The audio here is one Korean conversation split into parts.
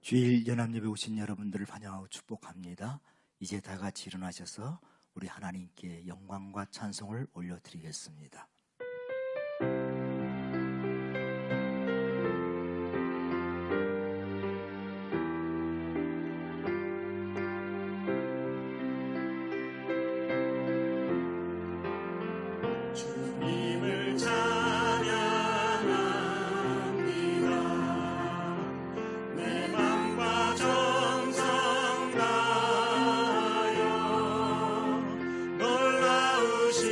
주일 연합예배 오신 여러분들을 환영하고 축복합니다. 이제 다 같이 일어나셔서 우리 하나님께 영광과 찬송을 올려드리겠습니다. 주님을 찬양합니다. 내 맘과 정성 다하여 놀라우신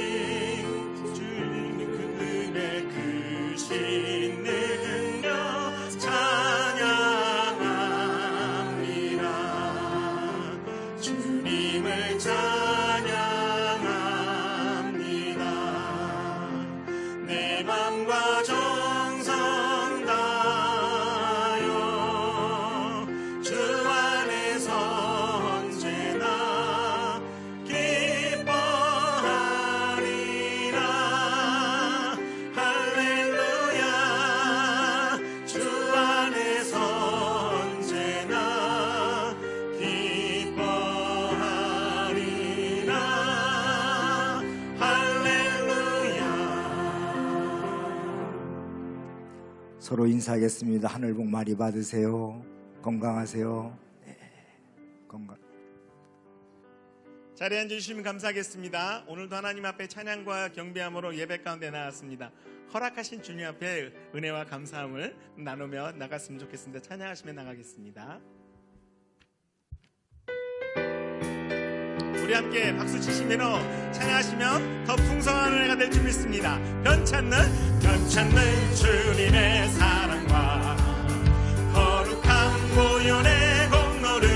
주님의 그 은혜 크신 능력 찬양합니다. 주님을 내 맘과 정성 다하여 주 안에서 언제나 기뻐하리라. 할렐루야. 주 안에서 언제나 기뻐하리라. 서로 인사하겠습니다. 하늘 복 많이 받으세요. 건강하세요. 네, 건강. 자리에 앉아주시면 감사하겠습니다. 오늘도 하나님 앞에 찬양과 경배함으로 예배 가운데 나왔습니다. 허락하신 주님 앞에 은혜와 감사함을 나누며 나갔으면 좋겠습니다. 찬양하시며 나가겠습니다. 우리 함께 박수 치시며 찬양하시면 더 풍성한 은혜가 될 줄 믿습니다. 변찮는 주님의 사랑과 거룩한 보혈의 공로를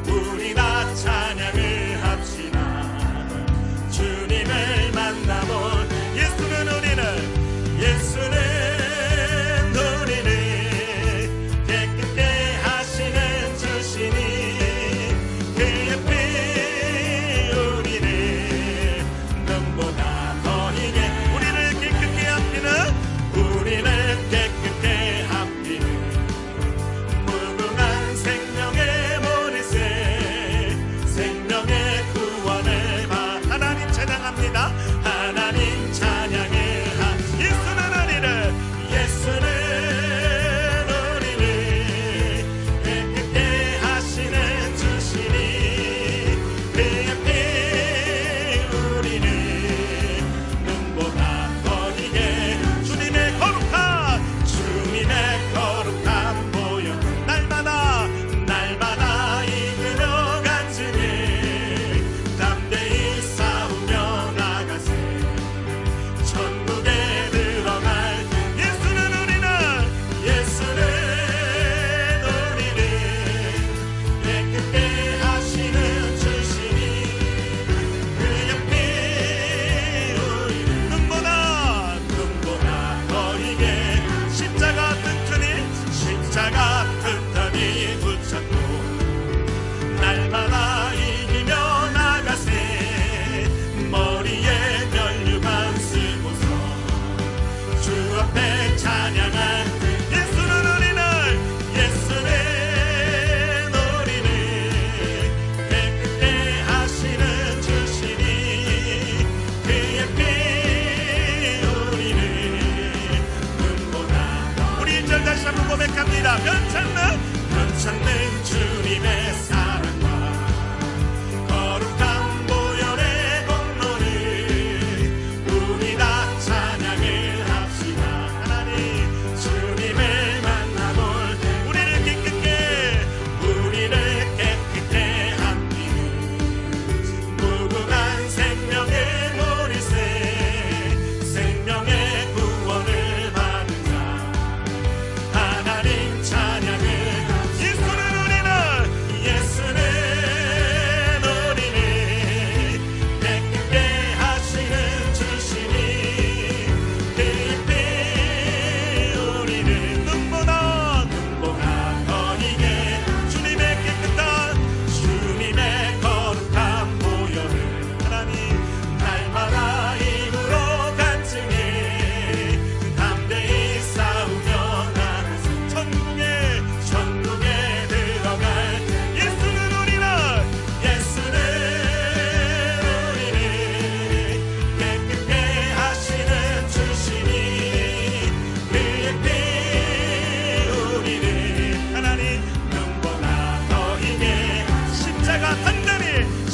우리 다 찬양을 합시다. 주님을 만나본 예수는 우리를 깨끗게 하시는 주시니 그의 피 우리를 눈보다 더 이게 우리를 깨끗게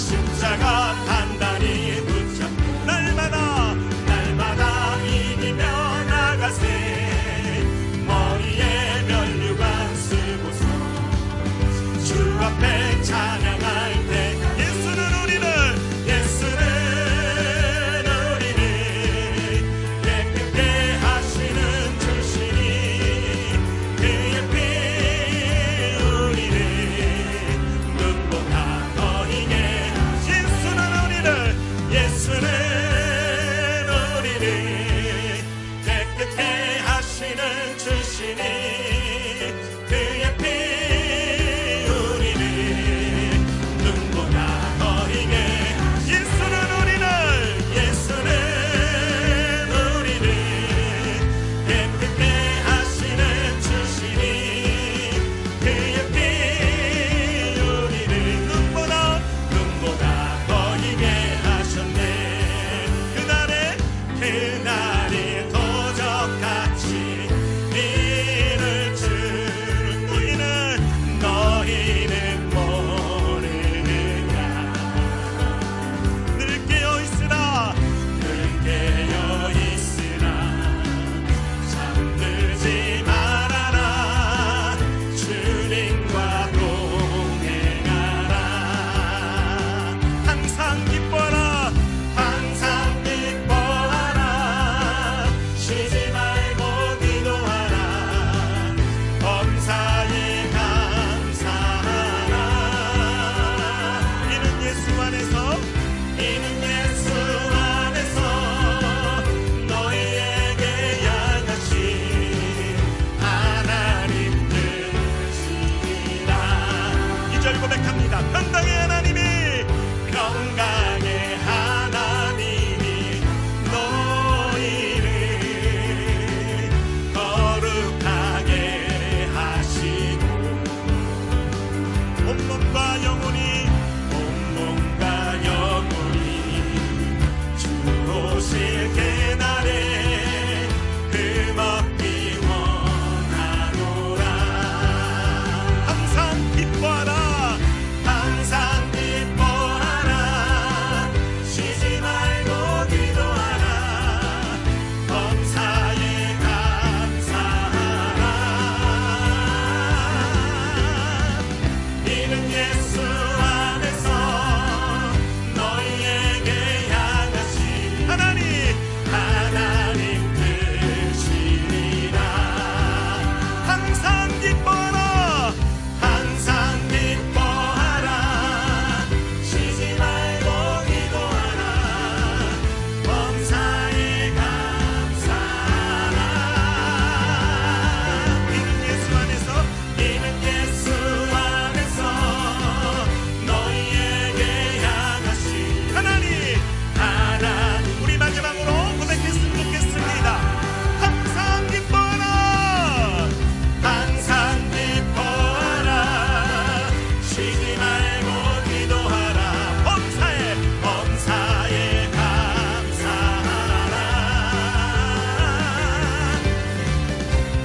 십자가 단단히 붙잡고 날마다 이기며 나가세. 머리에 면류관 쓰고서 주 앞에 찬양할 때 예수는 우리를 깨끗게 하시는 주시니 그의 피 우리를 눈보다 더 희게. 예수는 우리를 깨끗게 하시는 주시니 그의 피 우리를 눈보다 더 희게. 예수는 우리를 깨끗게 하시는 주시니 그의 피 우리를 눈보다 더 희게 하셨네. 그날이 도적같이 이를 주는 너희는 모르느냐. 늘 깨어있으라 잠들지 말아라. 주님과 동행하라. 항상 기뻐라. 쉬지 말고 기도하라. 범사에 감사하라. 이는 예수 안에서 너희에게 향하신 하나님 뜻이니라. 2절 고백합니다. 평강의 하나님이 너희를 거룩하게 하시고 온몸과 영혼이 주 오실 그날에 흠없기 원하노라. 항상 기뻐하라. 쉬지 말고 기도하라. 범사에 감사하라. 이는 예수 안에서 너희에게 향하신 하나님 뜻이니라. 항상 기뻐하라. 쉬지 말고 기도하라. 범사에 감사하라. 이는 예수 안에서 너희에게 향하신 하나님. 우리 마지막으로 고백했으면 좋겠습니다. 항상 기뻐하라. 쉬지 말고 기도하라. 범사에 감사하라.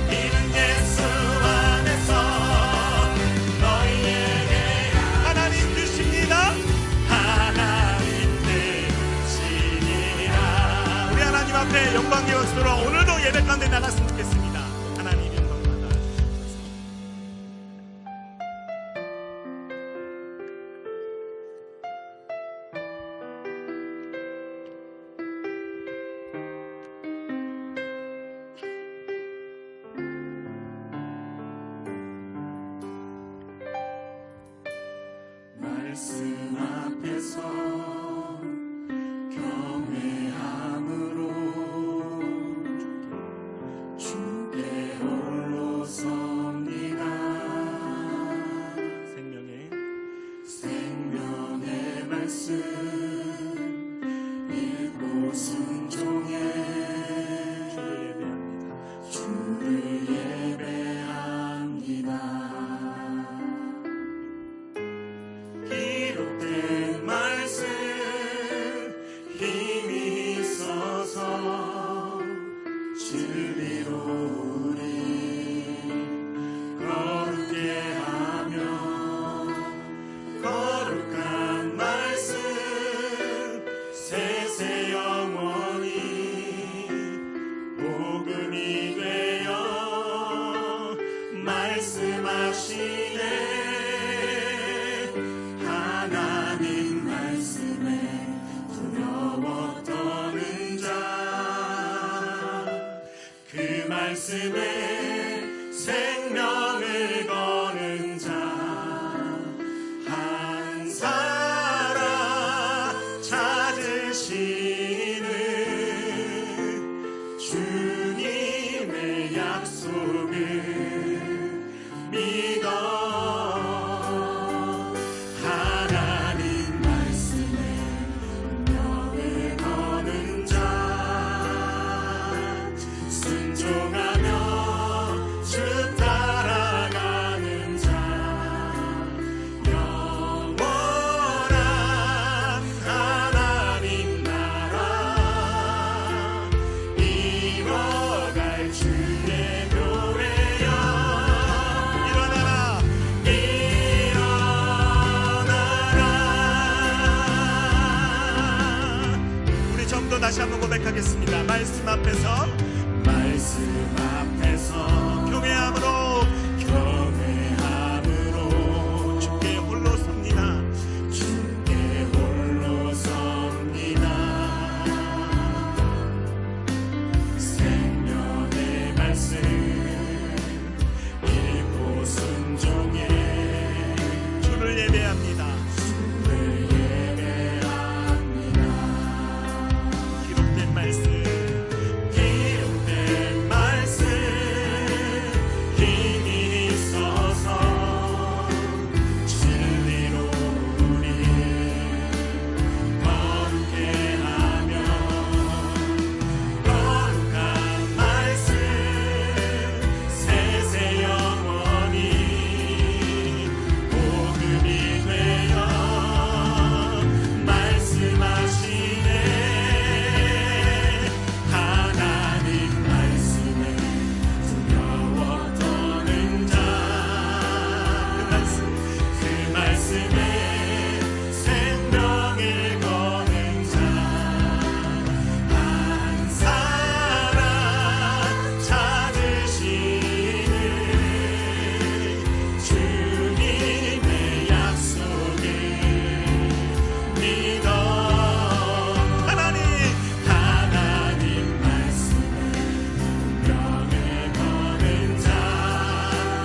이는 예수 안에서 너희에게 하나님 뜻입니다. 우리 하나님 앞에 영광 기원수로 오늘도 예배 가운데 나갔으면 좋겠습니다. 하나님 영광 받아 주시옵소서. 말씀 앞에서 경외함으로 주께 홀로 섭니다. 생명의 말씀 읽고 순종해 주를 예배합니다. 기록된 말씀 힘이 있어서 진리로 우리 거룩게 하며 거룩한 말씀 다시 한번 고백하겠습니다. 말씀 앞에서 경외함으로 주께 홀로 섭니다. 생명의 말씀 읽고 순종해 주를 예배합니다. 기록된 말씀 힘이 있어서 진리로 우리 거룩해 하며 거룩한 말씀 세세 영원히 복음이 되어 말씀하시네. 하나님 말씀에 두려워 떠는 자 그 말씀에 생명을 거는 자 한 사람 찾으시는 주님의 약속을 믿어. 하나님 말씀에 분명을 거는 자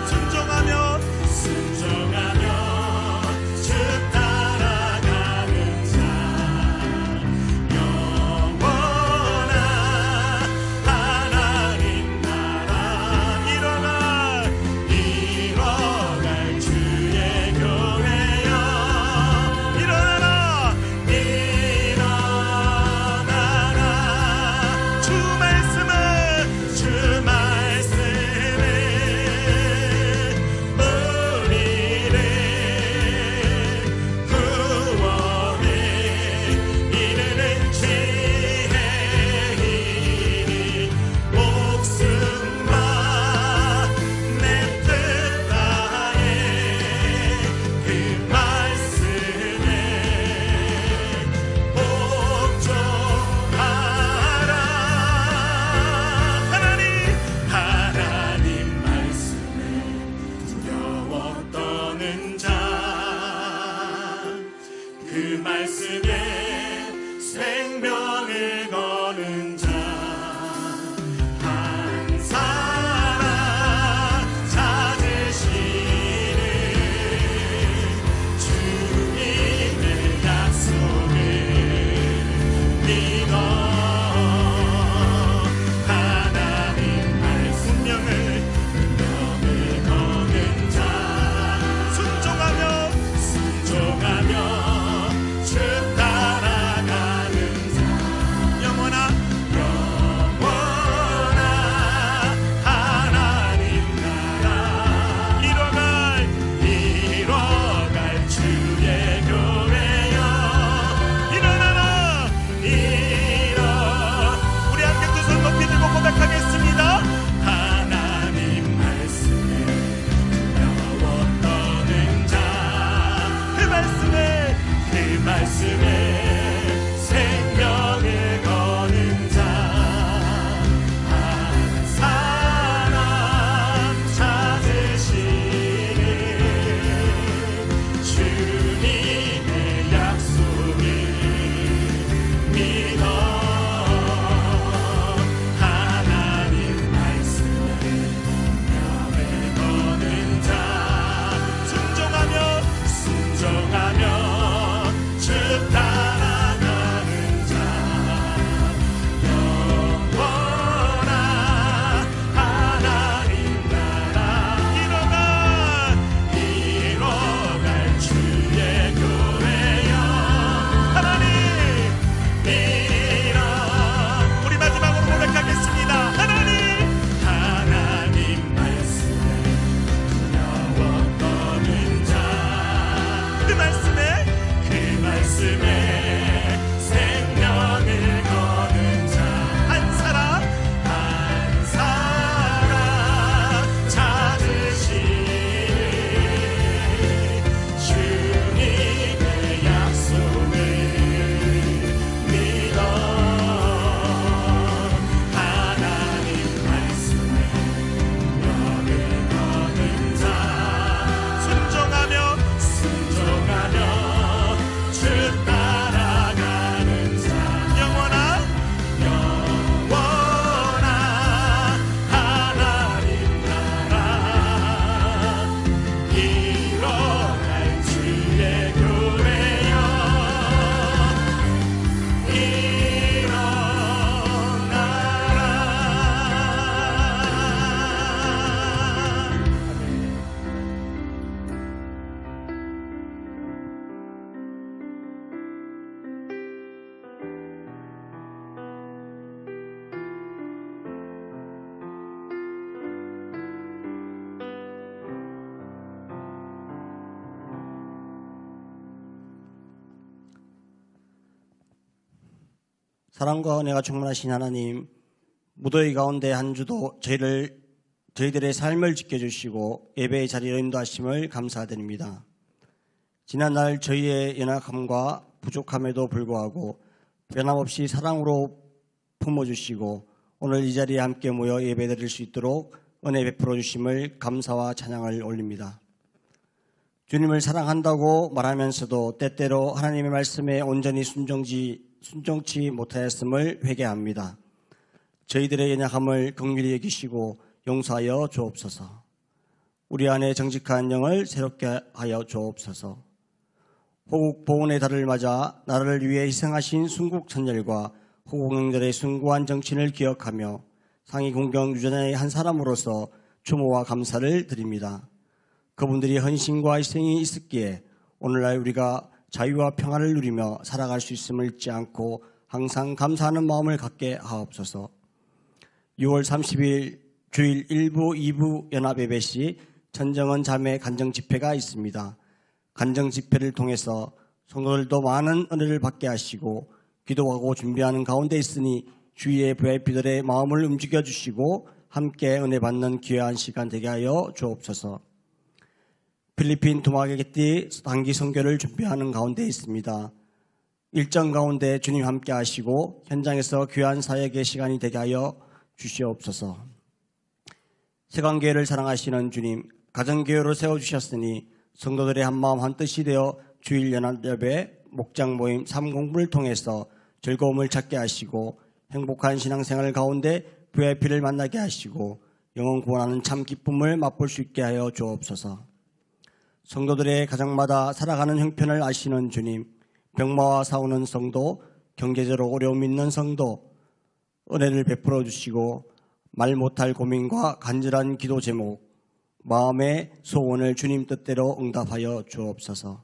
순종하며 주 따라가는 자 영원한 하나님 나라 일어날 주의 교회여 일어나라. 주 말씀에 우리를 구원에 이르는 지혜이니 목숨과 내 뜻 다해 그 말씀에 복종하라. 하나님 말씀에 두려워 떠는 자 그 말씀에 생명을 거는 자 한 사람 찾으시는 주님의 약속을 믿어. 하나님 말씀 분명을 거는 자 순종하며 주 따라가는 자 영원한 하나님 나라 이뤄갈 주의 교회여 일어나라. 우리 함께 두 손 높이 들고 고백하겠습니다. 하나님 말씀에 두려워 떠는 자 그 말씀에 생명을 거는 자 한 사람 찾으시는 주님의 약속을 믿어. 하나님 말씀에 분명을 거는 자 순종하며 주 따라가는 자 영원한 하나님 나라 일어날 주의 교회여 우리 마지막으로 고백하겠습니다. 하나님 말씀에 두려워 떠는 자 그 말씀에 생명을 거는 자 한 사람 찾으시는 주님의 약속을 믿어. 사랑과 은혜가 충만하신 하나님, 무더위 가운데 한 주도 저희들의 삶을 지켜주시고 예배의 자리로 인도하심을 감사드립니다. 지난날 저희의 연약함과 부족함에도 불구하고 변함없이 사랑으로 품어주시고 오늘 이 자리에 함께 모여 예배드릴 수 있도록 은혜 베풀어 주심을 감사와 찬양을 올립니다. 주님을 사랑한다고 말하면서도 때때로 하나님의 말씀에 온전히 순종치 못하였음을 회개합니다. 저희들의 연약함을 긍휼히 여기시고 용서하여 주옵소서. 우리 안에 정직한 영을 새롭게 하여 주옵소서. 호국 보훈의 달을 맞아 나라를 위해 희생하신 순국 천열과 호국영들의 숭고한 정신을 기억하며 상위 공경 유전의 한 사람으로서 추모와 감사를 드립니다. 그분들이 헌신과 희생이 있었기에 오늘날 우리가 자유와 평화를 누리며 살아갈 수 있음을 잊지 않고 항상 감사하는 마음을 갖게 하옵소서. 6월 30일 주일 1부, 2부 연합예배 시 전정은 자매 간정집회가 있습니다. 간정집회를 통해서 성도들도 많은 은혜를 받게 하시고 기도하고 준비하는 가운데 있으니 주위의 VIP들의 마음을 움직여 주시고 함께 은혜 받는 귀한 시간 되게 하여 주옵소서. 필리핀 두마게띠 단기 선교를 준비하는 가운데 있습니다. 일정 가운데 주님 함께 하시고 현장에서 귀한 사역의 시간이 되게 하여 주시옵소서. 세관교회를 사랑하시는 주님, 가정교회로 세워주셨으니 성도들의 한마음 한뜻이 되어 주일 연합예배 목장 모임 3공부를 통해서 즐거움을 찾게 하시고 행복한 신앙생활 가운데 VIP를 만나게 하시고 영혼 구원하는 참 기쁨을 맛볼 수 있게 하여 주옵소서. 성도들의 가정마다 살아가는 형편을 아시는 주님, 병마와 싸우는 성도, 경제적으로 어려움 있는 성도, 은혜를 베풀어 주시고 말 못할 고민과 간절한 기도 제목, 마음의 소원을 주님 뜻대로 응답하여 주옵소서.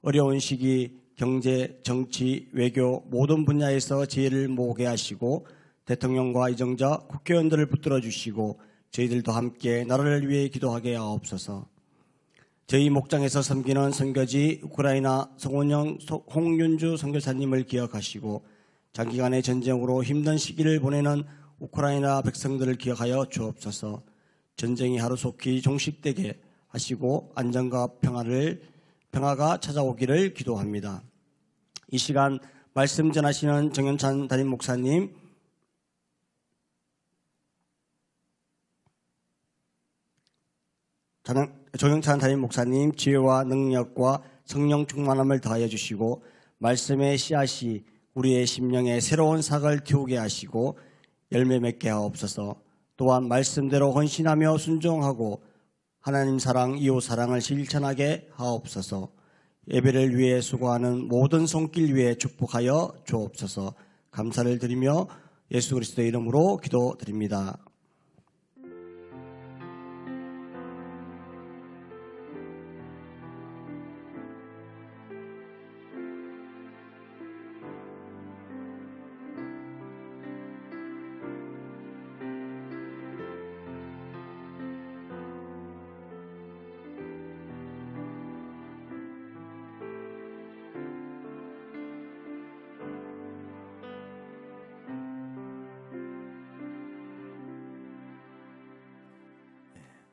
어려운 시기 경제, 정치, 외교 모든 분야에서 지혜를 모으게 하시고 대통령과 이정자, 국회의원들을 붙들어 주시고 저희들도 함께 나라를 위해 기도하게 하옵소서. 저희 목장에서 섬기는 선교지 우크라이나 송원영, 홍윤주 선교사님을 기억하시고 장기간의 전쟁으로 힘든 시기를 보내는 우크라이나 백성들을 기억하여 주옵소서. 전쟁이 하루속히 종식되게 하시고 안정과 평화가 찾아오기를 기도합니다. 이 시간 말씀 전하시는 정현찬 담임 목사님, 정영찬 담임 목사님 지혜와 능력과 성령 충만함을 더하여 주시고 말씀의 씨앗이 우리의 심령에 새로운 삭을 틔우게 하시고 열매 맺게 하옵소서. 또한 말씀대로 헌신하며 순종하고 하나님 사랑, 이웃 사랑을 실천하게 하옵소서. 예배를 위해 수고하는 모든 손길 위에 축복하여 주옵소서. 감사를 드리며 예수 그리스도의 이름으로 기도드립니다.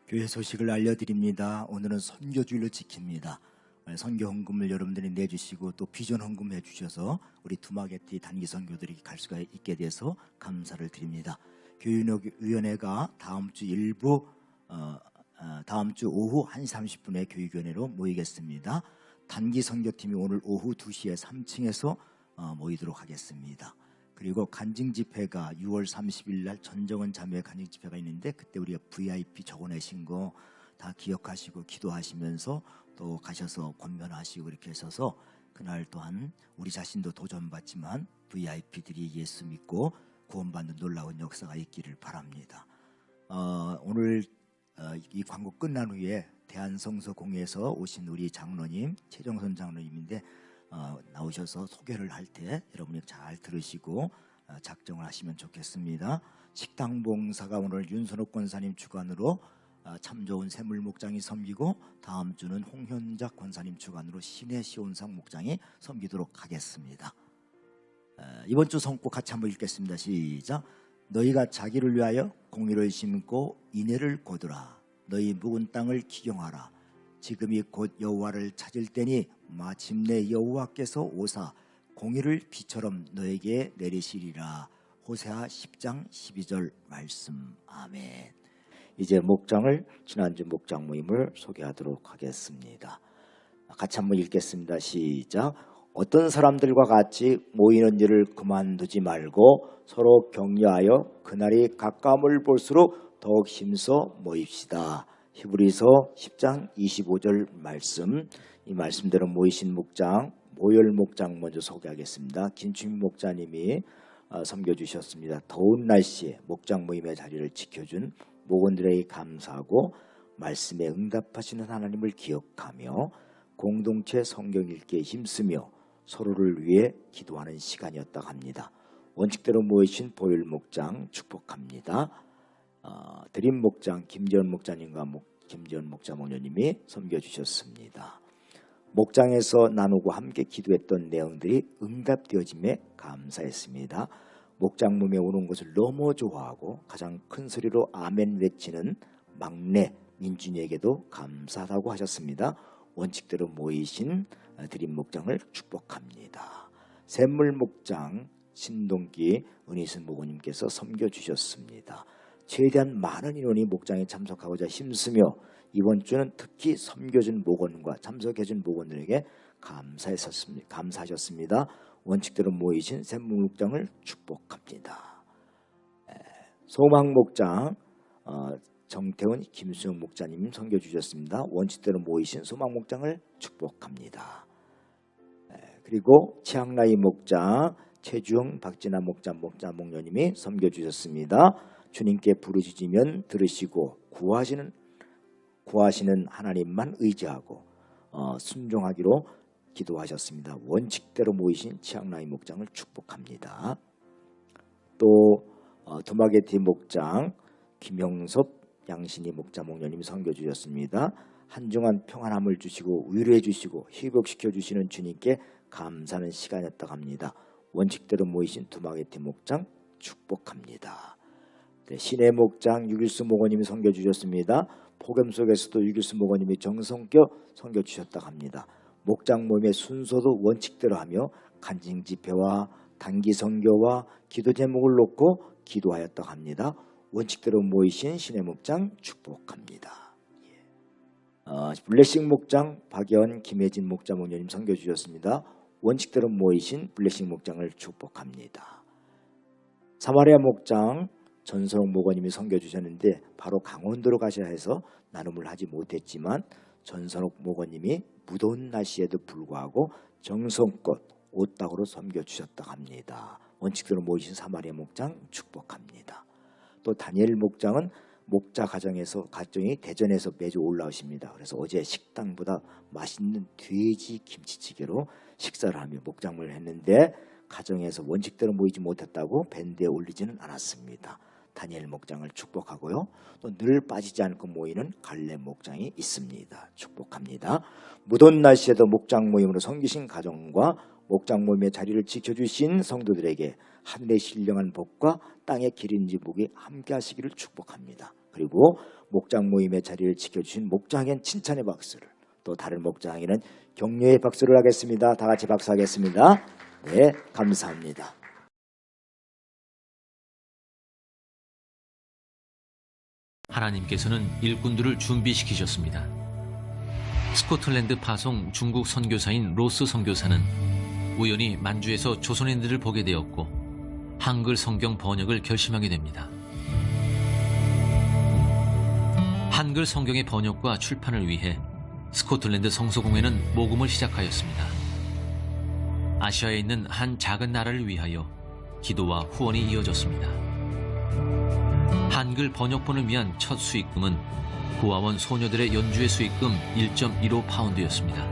교회 소식을 알려드립니다. 오늘은 선교주일로 지킵니다. 선교 헌금을 여러분들이 내주시고 또 비전 헌금 해주셔서 우리 두마게티 단기 선교들이 갈 수가 있게 돼서 감사를 드립니다. 교육위원회가 다음 주 오후 1시 30분에 교육위원회로 모이겠습니다. 단기 선교팀이 오늘 오후 2시에 3층에서 모이도록 하겠습니다. 그리고 간증집회가 6월 30일 날 전정은 자매 간증집회가 있는데 그때 우리가 VIP 적어내신 거 다 기억하시고 기도하시면서 또 가셔서 권면하시고 이렇게 하셔서 그날 또한 우리 자신도 도전받지만 VIP들이 예수 믿고 구원받는 놀라운 역사가 있기를 바랍니다. 오늘 이 광고 끝난 후에 대한성서공회에서 오신 우리 장로님 최정선 장로님인데 나오셔서 소개를 할 때 여러분이 잘 들으시고 작정을 하시면 좋겠습니다. 식당봉사가 오늘 윤선옥 권사님 주관으로 참 좋은 샘물 목장이 섬기고 다음 주는 홍현작 권사님 주관으로 신의 시온상 목장이 섬기도록 하겠습니다. 이번 주 성구 같이 한번 읽겠습니다. 시작. 너희가 자기를 위하여 공의를 심고 인애를 거두라. 너희 묵은 땅을 기경하라. 지금이 곧 여호와를 찾을 때니 마침내 여호와께서 오사 공의를 비처럼 너에게 내리시리라. 호세아 10장 12절 말씀. 아멘. 이제 목장을 지난주 목장 모임을 소개하도록 하겠습니다. 같이 한번 읽겠습니다. 시작. 어떤 사람들과 같이 모이는 일을 그만두지 말고 서로 격려하여 그날이 가까움을 볼수록 더욱 힘써 모입시다. 히브리서 10장 25절 말씀. 이 말씀대로 모이신 목장, 모열 목장 먼저 소개하겠습니다. 김춘민 목자님이 섬겨주셨습니다. 더운 날씨에 목장 모임의 자리를 지켜준 목원들에게 감사하고 말씀에 응답하시는 하나님을 기억하며 공동체 성경 읽기에 힘쓰며 서로를 위해 기도하는 시간이었다고 합니다. 원칙대로 모이신 보혈 목장 축복합니다. 드림 목장 김지원 목자님과 김지원 목자 목녀님이 섬겨주셨습니다. 목장에서 나누고 함께 기도했던 내용들이 응답되어짐에 감사했습니다. 목장 몸에 오는 것을 너무 좋아하고 가장 큰 소리로 아멘 외치는 막내 민준이에게도 감사하다고 하셨습니다. 원칙대로 모이신 드림 목장을 축복합니다. 샘물 목장 신동기 은희순 목원님께서 섬겨주셨습니다. 최대한 많은 인원이 목장에 참석하고자 힘쓰며 이번 주는 특히 섬겨준 목원과 참석해준 목원들에게 감사하셨습니다. 원칙대로 모이신 샘물 목장을 축복합니다. 소망 목장 정태훈 김수영 목자님 섬겨주셨습니다. 원칙대로 모이신 소망 목장을 축복합니다. 그리고 치앙라이 목장 최주영 박진아 목자 목녀님이 섬겨주셨습니다. 주님께 부르짖으면 들으시고 구하시는 하나님만 의지하고 순종하기로 기도하셨습니다. 원칙대로 모이신 치앙라이 목장을 축복합니다. 또 두마게티 목장 김형섭 양신이 목자 목녀님이 섬겨주셨습니다. 한중한 평안함을 주시고 위로해 주시고 회복시켜 주시는 주님께 감사하는 시간이었다고 합니다. 원칙대로 모이신 두마게티 목장 축복합니다. 신의 목장 유길수 목원님이 섬겨주셨습니다. 폭염 속에서도 유길수 목원님이 정성껏 섬겨주셨다고 합니다. 목장 모임의 순서도 원칙대로 하며 간증 집회와 단기 선교와 기도 제목을 놓고 기도하였다고 합니다. 원칙대로 모이신 신의 목장 축복합니다. 블레싱 목장 박연 김혜진 목자 목녀님 섬겨주셨습니다. 원칙대로 모이신 블레싱 목장을 축복합니다. 사마리아 목장 전선옥 목원님이 섬겨주셨는데 바로 강원도로 가셔야 해서 나눔을 하지 못했지만 전선옥 목원님이 무더운 날씨에도 불구하고 정성껏 옷다구로 섬겨주셨다고 합니다. 원칙대로 모이신 사마리아 목장 축복합니다. 또 다니엘 목장은 목자 가정이 대전에서 매주 올라오십니다. 그래서 어제 식당보다 맛있는 돼지 김치찌개로 식사를 하며 목장을 했는데 가정에서 원칙대로 모이지 못했다고 밴드에 올리지는 않았습니다. 다니엘 목장을 축복하고요. 또 늘 빠지지 않고 모이는 갈렙 목장이 있습니다. 축복합니다. 무더운 날씨에도 목장 모임으로 섬기신 가정과 목장 모임의 자리를 지켜주신 성도들에게 하늘의 신령한 복과 땅의 기린지 복이 함께 하시기를 축복합니다. 그리고 목장 모임의 자리를 지켜주신 목장에겐 칭찬의 박수를, 또 다른 목장에게는 격려의 박수를 하겠습니다. 다 같이 박수하겠습니다. 네, 감사합니다. 하나님께서는 일꾼들을 준비시키셨습니다. 스코틀랜드 파송 중국 선교사인 로스 선교사는 우연히 만주에서 조선인들을 보게 되었고 한글 성경 번역을 결심하게 됩니다. 한글 성경의 번역과 출판을 위해 스코틀랜드 성서공회는 모금을 시작하였습니다. 아시아에 있는 한 작은 나라를 위하여 기도와 후원이 이어졌습니다. 한글 번역본을 위한 첫 수익금은 고아원 소녀들의 연주회 수익금 1.15 파운드였습니다.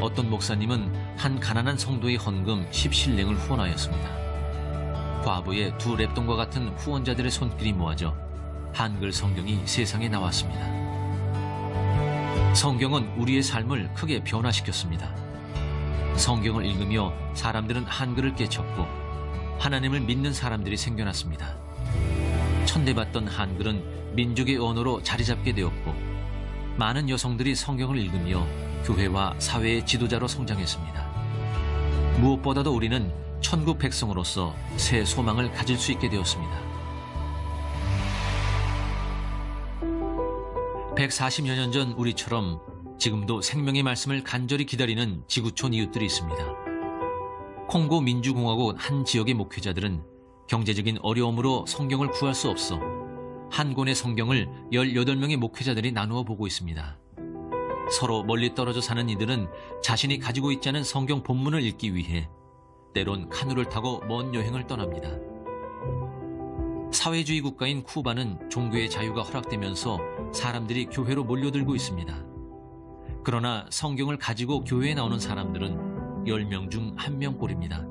어떤 목사님은 한 가난한 성도의 헌금 10실링을 후원하였습니다. 과부의 두 랩돈과 같은 후원자들의 손길이 모아져 한글 성경이 세상에 나왔습니다. 성경은 우리의 삶을 크게 변화시켰습니다. 성경을 읽으며 사람들은 한글을 깨쳤고 하나님을 믿는 사람들이 생겨났습니다. 천대받던 한글은 민족의 언어로 자리 잡게 되었고 많은 여성들이 성경을 읽으며 교회와 사회의 지도자로 성장했습니다. 무엇보다도 우리는 천국 백성으로서 새 소망을 가질 수 있게 되었습니다. 140여 년 전 우리처럼 지금도 생명의 말씀을 간절히 기다리는 지구촌 이웃들이 있습니다. 콩고 민주공화국 한 지역의 목회자들은 경제적인 어려움으로 성경을 구할 수 없어 한 권의 성경을 18명의 목회자들이 나누어 보고 있습니다. 서로 멀리 떨어져 사는 이들은 자신이 가지고 있지 않은 성경 본문을 읽기 위해 때론 카누를 타고 먼 여행을 떠납니다. 사회주의 국가인 쿠바는 종교의 자유가 허락되면서 사람들이 교회로 몰려들고 있습니다. 그러나 성경을 가지고 교회에 나오는 사람들은 10명 중 1명꼴입니다.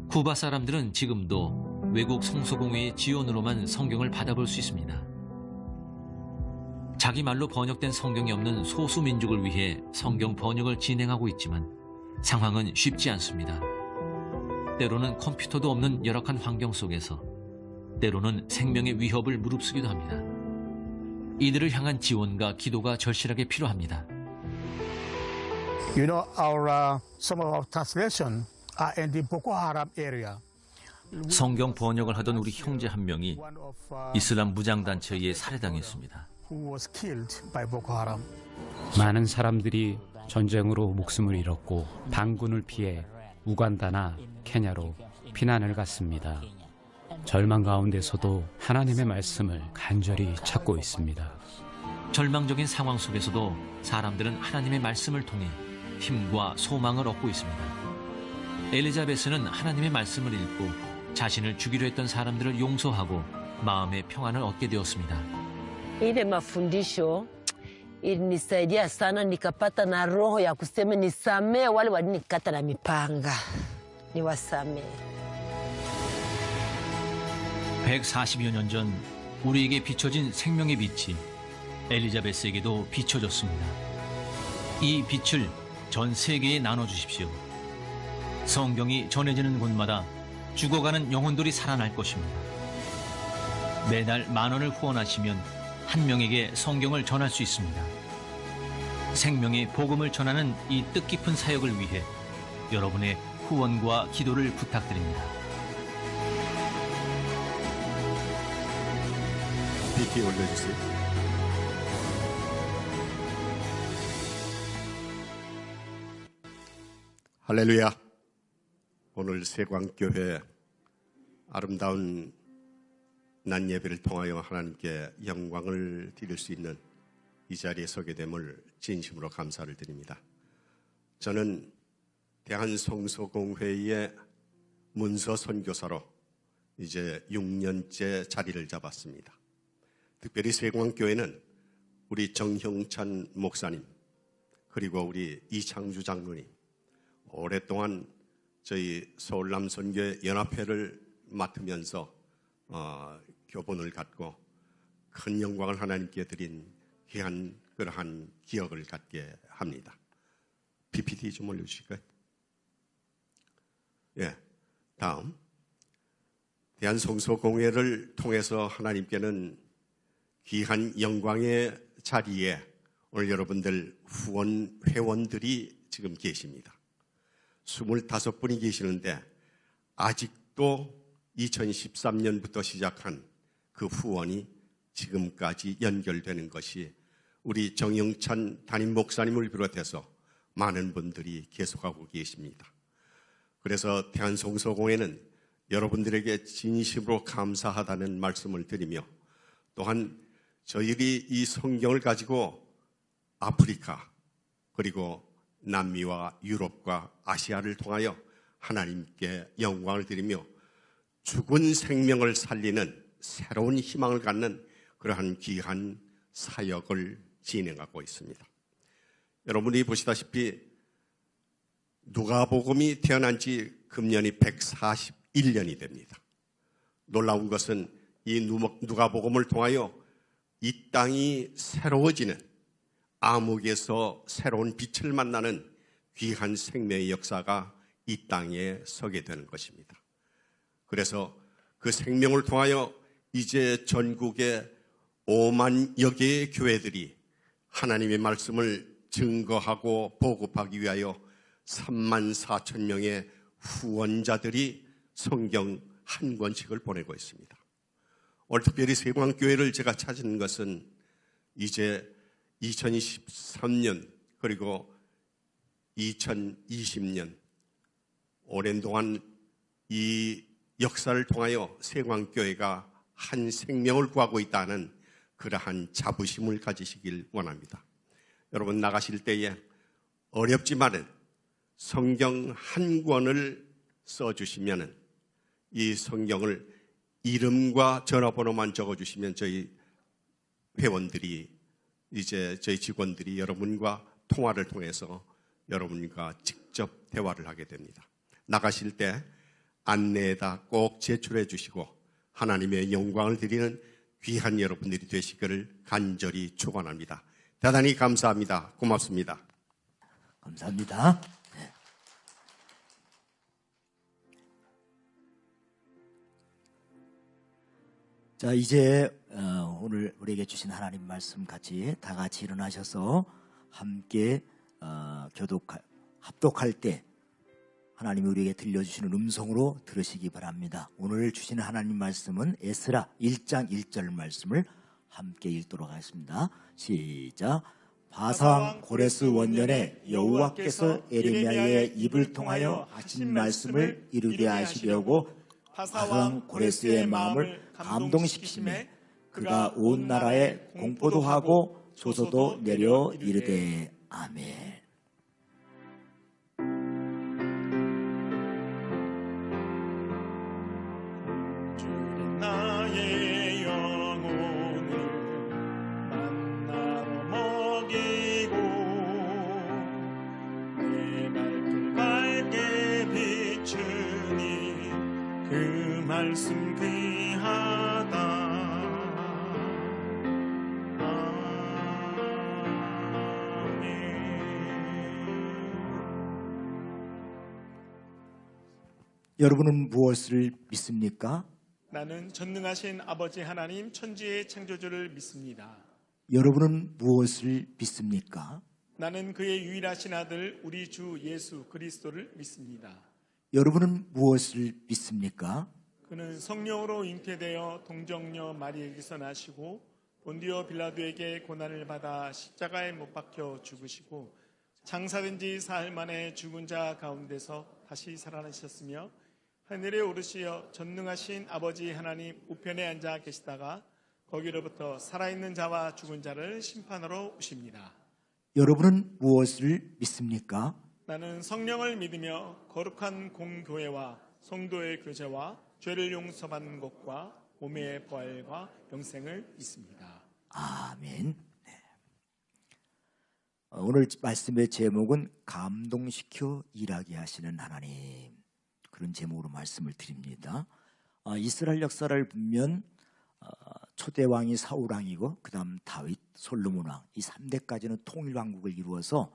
쿠바 사람들은 지금도 외국 성소공회의 지원으로만 성경을 받아볼 수 있습니다. 자기 말로 번역된 성경이 없는 소수 민족을 위해 성경 번역을 진행하고 있지만 상황은 쉽지 않습니다. 때로는 컴퓨터도 없는 열악한 환경 속에서 때로는 생명의 위협을 무릅쓰기도 합니다. 이들을 향한 지원과 기도가 절실하게 필요합니다. You know, some of our translation are in the Boko Haram area. 성경 번역을 하던 우리 형제 한 명이 One of 이슬람 무장단체에 의해 살해당했습니다. who was killed by Boko Haram. 많은 사람들이 전쟁으로 목숨을 잃었고 반군을 피해 우간다나 케냐로 피난을 갔습니다. 절망 가운데서도 하나님의 말씀을 간절히 찾고 있습니다. 절망적인 상황 속에서도 사람들은 하나님의 말씀을 통해 힘과 소망을 얻고 있습니다. 엘리자베스는 하나님의 말씀을 읽고 자신을 죽이려 했던 사람들을 용서하고 마음의 평안을 얻게 되었습니다. Ile mafundisho ilinisaidia sana, nikapata na roho ya kusema nisamee wale walinikata na mipanga, niwasamee. 140여 년 전 우리에게 비춰진 생명의 빛이 엘리자베스에게도 비춰졌습니다. 이 빛을 전 세계에 나눠주십시오. 성경이 전해지는 곳마다 죽어가는 영혼들이 살아날 것입니다. 매달 10,000원을 후원하시면 한 명에게 성경을 전할 수 있습니다. 생명의 복음을 전하는 이 뜻깊은 사역을 위해 여러분의 후원과 기도를 부탁드립니다. BP 올려주세요. 할렐루야. 오늘 세광교회 아름다운 낮 예배를 통하여 하나님께 영광을 드릴 수 있는 이 자리에 서게 됨을 진심으로 감사를 드립니다. 저는 대한성소공회의 문서 선교사로 이제 6년째 자리를 잡았습니다. 특별히 세광교회는 우리 정형찬 목사님 그리고 우리 이창주 장로님 오랫동안 저희 서울남선교회 연합회를 맡으면서 교본을 갖고 큰 영광을 하나님께 드린 귀한 그러한 기억을 갖게 합니다. PPT 좀 올려주실까요? 예, 다음 대한성소공회를 통해서 하나님께는 귀한 영광의 자리에 오늘 여러분들 후원 회원들이 지금 계십니다. 25분이 계시는데 아직도 2013년부터 시작한 그 후원이 지금까지 연결되는 것이 우리 정영찬 담임 목사님을 비롯해서 많은 분들이 계속하고 계십니다. 그래서 대한성소공회는 여러분들에게 진심으로 감사하다는 말씀을 드리며 또한 저희들이 이 성경을 가지고 아프리카 그리고 남미와 유럽과 아시아를 통하여 하나님께 영광을 드리며 죽은 생명을 살리는 새로운 희망을 갖는 그러한 귀한 사역을 진행하고 있습니다. 여러분이 보시다시피 누가복음이 태어난 지 금년이 141년이 됩니다. 놀라운 것은 이 누가복음을 통하여 이 땅이 새로워지는 암흑에서 새로운 빛을 만나는 귀한 생명의 역사가 이 땅에 서게 되는 것입니다. 그래서 그 생명을 통하여 이제 전국의 5만여 개의 교회들이 하나님의 말씀을 증거하고 보급하기 위하여 3만 4천 명의 후원자들이 성경 한 권씩을 보내고 있습니다. 오늘 특별히 세광교회를 제가 찾은 것은 이제 2023년 그리고 2020년 오랜 동안 이 역사를 통하여 세광교회가 한 생명을 구하고 있다는 그러한 자부심을 가지시길 원합니다. 여러분 나가실 때에 어렵지만은 성경 한 권을 써주시면은 이 성경을 이름과 전화번호만 적어주시면 저희 회원들이 이제 저희 직원들이 여러분과 통화를 통해서 여러분과 직접 대화를 하게 됩니다. 나가실 때 안내에다 꼭 제출해 주시고 하나님의 영광을 드리는 귀한 여러분들이 되시기를 간절히 축원합니다. 대단히 감사합니다. 고맙습니다. 감사합니다. 네. 자, 이제 오늘 우리에게 주신 하나님 말씀 같이 다 같이 일어나셔서 함께 합독할 때 하나님이 우리에게 들려주시는 음성으로 들으시기 바랍니다. 오늘 주시는 하나님 말씀은 에스라 1장 1절 말씀을 함께 읽도록 하겠습니다. 시작. 바사왕 고레스 원년에 여호와께서 에레미야의 입을 통하여 하신 말씀을 이루게 하시려고 바사왕 고레스의 마음을 감동시키심에 그가 온 나라에 공포도 하고 조소도 내려 이르되 아멘. 나의 영혼을 만나로 먹이고 내 발길 밝게 비추니 그 말씀 귀하다. 여러분은 무엇을 믿습니까? 나는 전능하신 아버지 하나님 천지의 창조주를 믿습니다. 여러분은 무엇을 믿습니까? 나는 그의 유일하신 아들 우리 주 예수 그리스도를 믿습니다. 여러분은 무엇을 믿습니까? 그는 성령으로 잉태되어 동정녀 마리에게서 나시고 본디오 빌라도에게 고난을 받아 십자가에 못 박혀 죽으시고 장사된 지 사흘 만에 죽은 자 가운데서 다시 살아나셨으며 하늘에 오르시어 전능하신 아버지 하나님 우편에 앉아 계시다가 거기로부터 살아있는 자와 죽은 자를 심판하러 오십니다. 여러분은 무엇을 믿습니까? 나는 성령을 믿으며 거룩한 공교회와 성도의 교제와 죄를 용서받는 것과 몸의 부활과 영생을 믿습니다. 아멘. 네. 오늘 말씀의 제목은 감동시켜 일하게 하시는 하나님, 그런 제목으로 말씀을 드립니다. 이스라엘 역사를 보면 초대 왕이 사울 왕이고 그 다음 다윗, 솔로몬 왕, 이 3대까지는 통일 왕국을 이루어서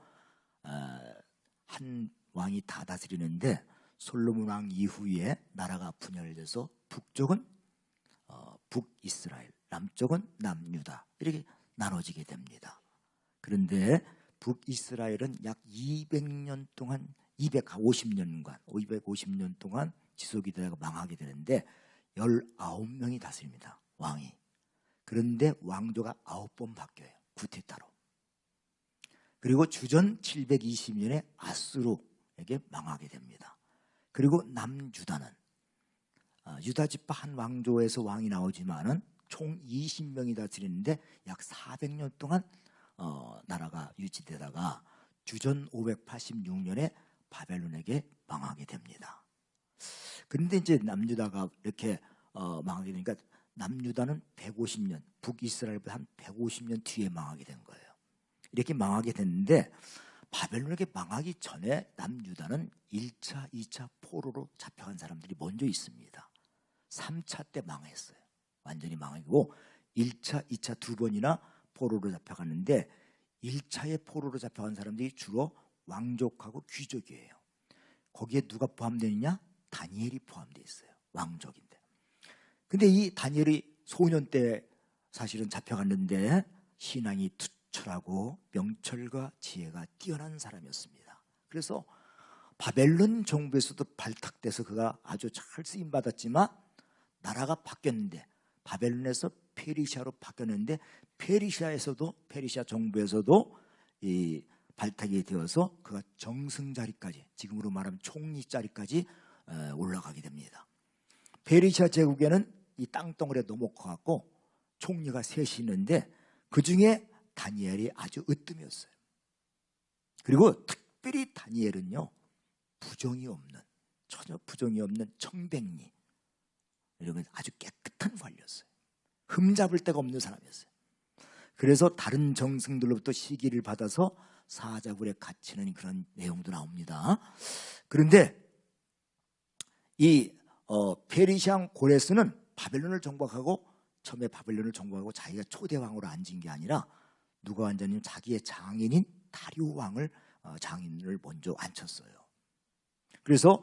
한 왕이 다 다스리는데 솔로몬 왕 이후에 나라가 분열돼서 북쪽은 북이스라엘, 남쪽은 남유다 이렇게 나눠지게 됩니다. 그런데 북이스라엘은 약 200년 동안 250년 동안 지속이 되다가 망하게 되는데 19명이 다스립니다. 왕이. 그런데 왕조가 9번 바뀌어요. 구테타로. 그리고 주전 720년에 아수르에게 망하게 됩니다. 그리고 남유다는 유다지파 한 왕조에서 왕이 나오지만은 총 20명이 다스리는데 약 400년 동안 나라가 유지되다가 주전 586년에 바벨론에게 망하게 됩니다. 그런데 이제 남유다가 이렇게 망하게 되니까 남유다는 150년, 북이스라엘보다 한 150년 뒤에 망하게 된 거예요. 이렇게 망하게 됐는데 바벨론에게 망하기 전에 남유다는 1차, 2차 포로로 잡혀간 사람들이 먼저 있습니다. 3차 때 망했어요. 완전히 망하고 1차, 2차 두 번이나 포로로 잡혀갔는데 1차에 포로로 잡혀간 사람들이 주로 왕족하고 귀족이에요. 거기에 누가 포함되느냐? 다니엘이 포함되어 있어요. 왕족인데. 근데 이 다니엘이 소년 때 사실은 잡혀갔는데 신앙이 투철하고 명철과 지혜가 뛰어난 사람이었습니다. 그래서 바벨론 정부에서도 발탁돼서 그가 아주 잘 쓰임받았지만 나라가 바뀌었는데 바벨론에서 페르시아로 바뀌었는데 페르시아 정부에서도 이 발탁이 되어서 그가 정승 자리까지, 지금으로 말하면 총리 자리까지 올라가게 됩니다. 페르시아 제국에는 이 땅덩어리에 넘어가고 총리가 셋이 있는데 그 중에 다니엘이 아주 으뜸이었어요. 그리고 특별히 다니엘은요, 전혀 부정이 없는 청백리, 이런 아주 깨끗한 관리였어요. 흠잡을 데가 없는 사람이었어요. 그래서 다른 정승들로부터 시기를 받아서 사자굴에 갇히는 그런 내용도 나옵니다. 그런데 이 페르시아 고레스는 바벨론을 정복하고, 처음에 바벨론을 정복하고 자기가 초대왕으로 앉은 게 아니라 누가 앉았냐면 자기의 장인인 다리오 왕을 장인을 먼저 앉혔어요. 그래서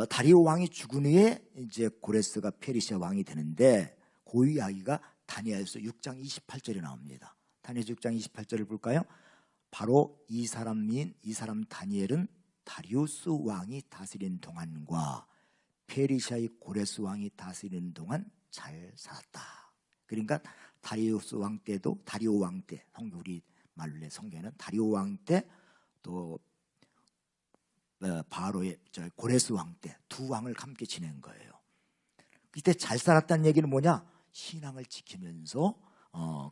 다리오 왕이 죽은 후에 이제 고레스가 페르시아 왕이 되는데, 그 이야기가 다니엘서 6장 28절에 나옵니다. 다니엘서 6장 28절을 볼까요? 바로 이 사람 다니엘은 다리우스 왕이 다스리는 동안과 페르시아의 고레스 왕이 다스리는 동안 잘 살았다. 그러니까 다리우스 왕 때도, 다리오 왕 때, 우리 말로 성경에는 다리오 왕 때, 또 바로의 고레스 왕 때 두 왕을 함께 지낸 거예요. 그때 잘 살았다는 얘기는 뭐냐? 신앙을 지키면서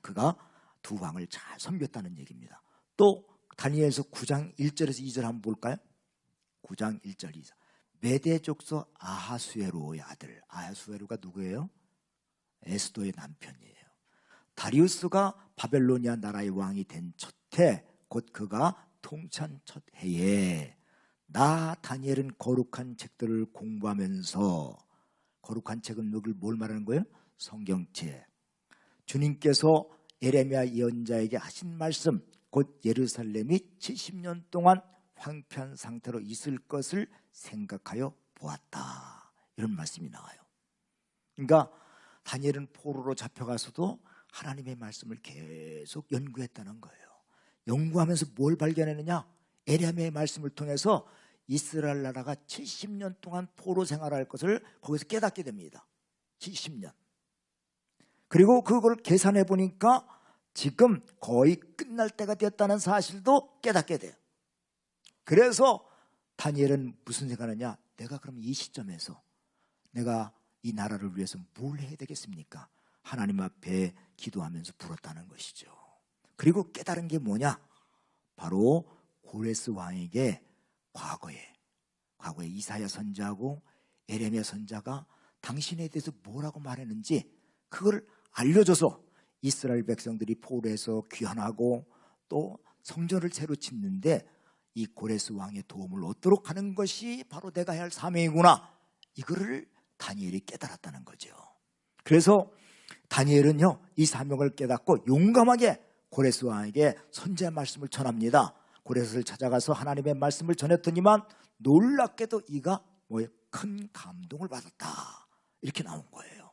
그가 두 왕을 잘 섬겼다는 얘기입니다. 또 다니엘서 9장 1절에서 2절 한번 볼까요? 9장 1절 2절. 메대 족속 아하수에로의 아들, 아하수에로가 누구예요? 에스도의 남편이에요. 다리우스가 바벨로니아 나라의 왕이 된 첫 해, 곧 그가 통치한 첫 해에 나 다니엘은 거룩한 책들을 공부하면서, 거룩한 책은 뭘 말하는 거예요? 성경책. 주님께서 에레미야 예언자에게 하신 말씀, 곧 예루살렘이 70년 동안 황폐한 상태로 있을 것을 생각하여 보았다. 이런 말씀이 나와요. 그러니까 다니엘은 포로로 잡혀가서도 하나님의 말씀을 계속 연구했다는 거예요. 연구하면서 뭘 발견했느냐? 에레미야의 말씀을 통해서 이스라엘 나라가 70년 동안 포로 생활할 것을 거기서 깨닫게 됩니다. 70년. 그리고 그걸 계산해 보니까 지금 거의 끝날 때가 됐다는 사실도 깨닫게 돼요. 그래서 다니엘은 무슨 생각하느냐? 내가 그럼 이 시점에서 내가 이 나라를 위해서 뭘 해야 되겠습니까? 하나님 앞에 기도하면서 불었다는 것이죠. 그리고 깨달은 게 뭐냐? 바로 고레스 왕에게 과거에 이사야 선지자하고 에레미야 선지자가 당신에 대해서 뭐라고 말했는지 그걸 알려줘서 이스라엘 백성들이 포로에서 귀환하고 또 성전을 새로 짓는데 이 고레스 왕의 도움을 얻도록 하는 것이 바로 내가 해야 할 사명이구나. 이거를 다니엘이 깨달았다는 거죠. 그래서 다니엘은요, 이 사명을 깨닫고 용감하게 고레스 왕에게 선지의 말씀을 전합니다. 고레스를 찾아가서 하나님의 말씀을 전했더니만 놀랍게도 이가 큰 감동을 받았다. 이렇게 나온 거예요.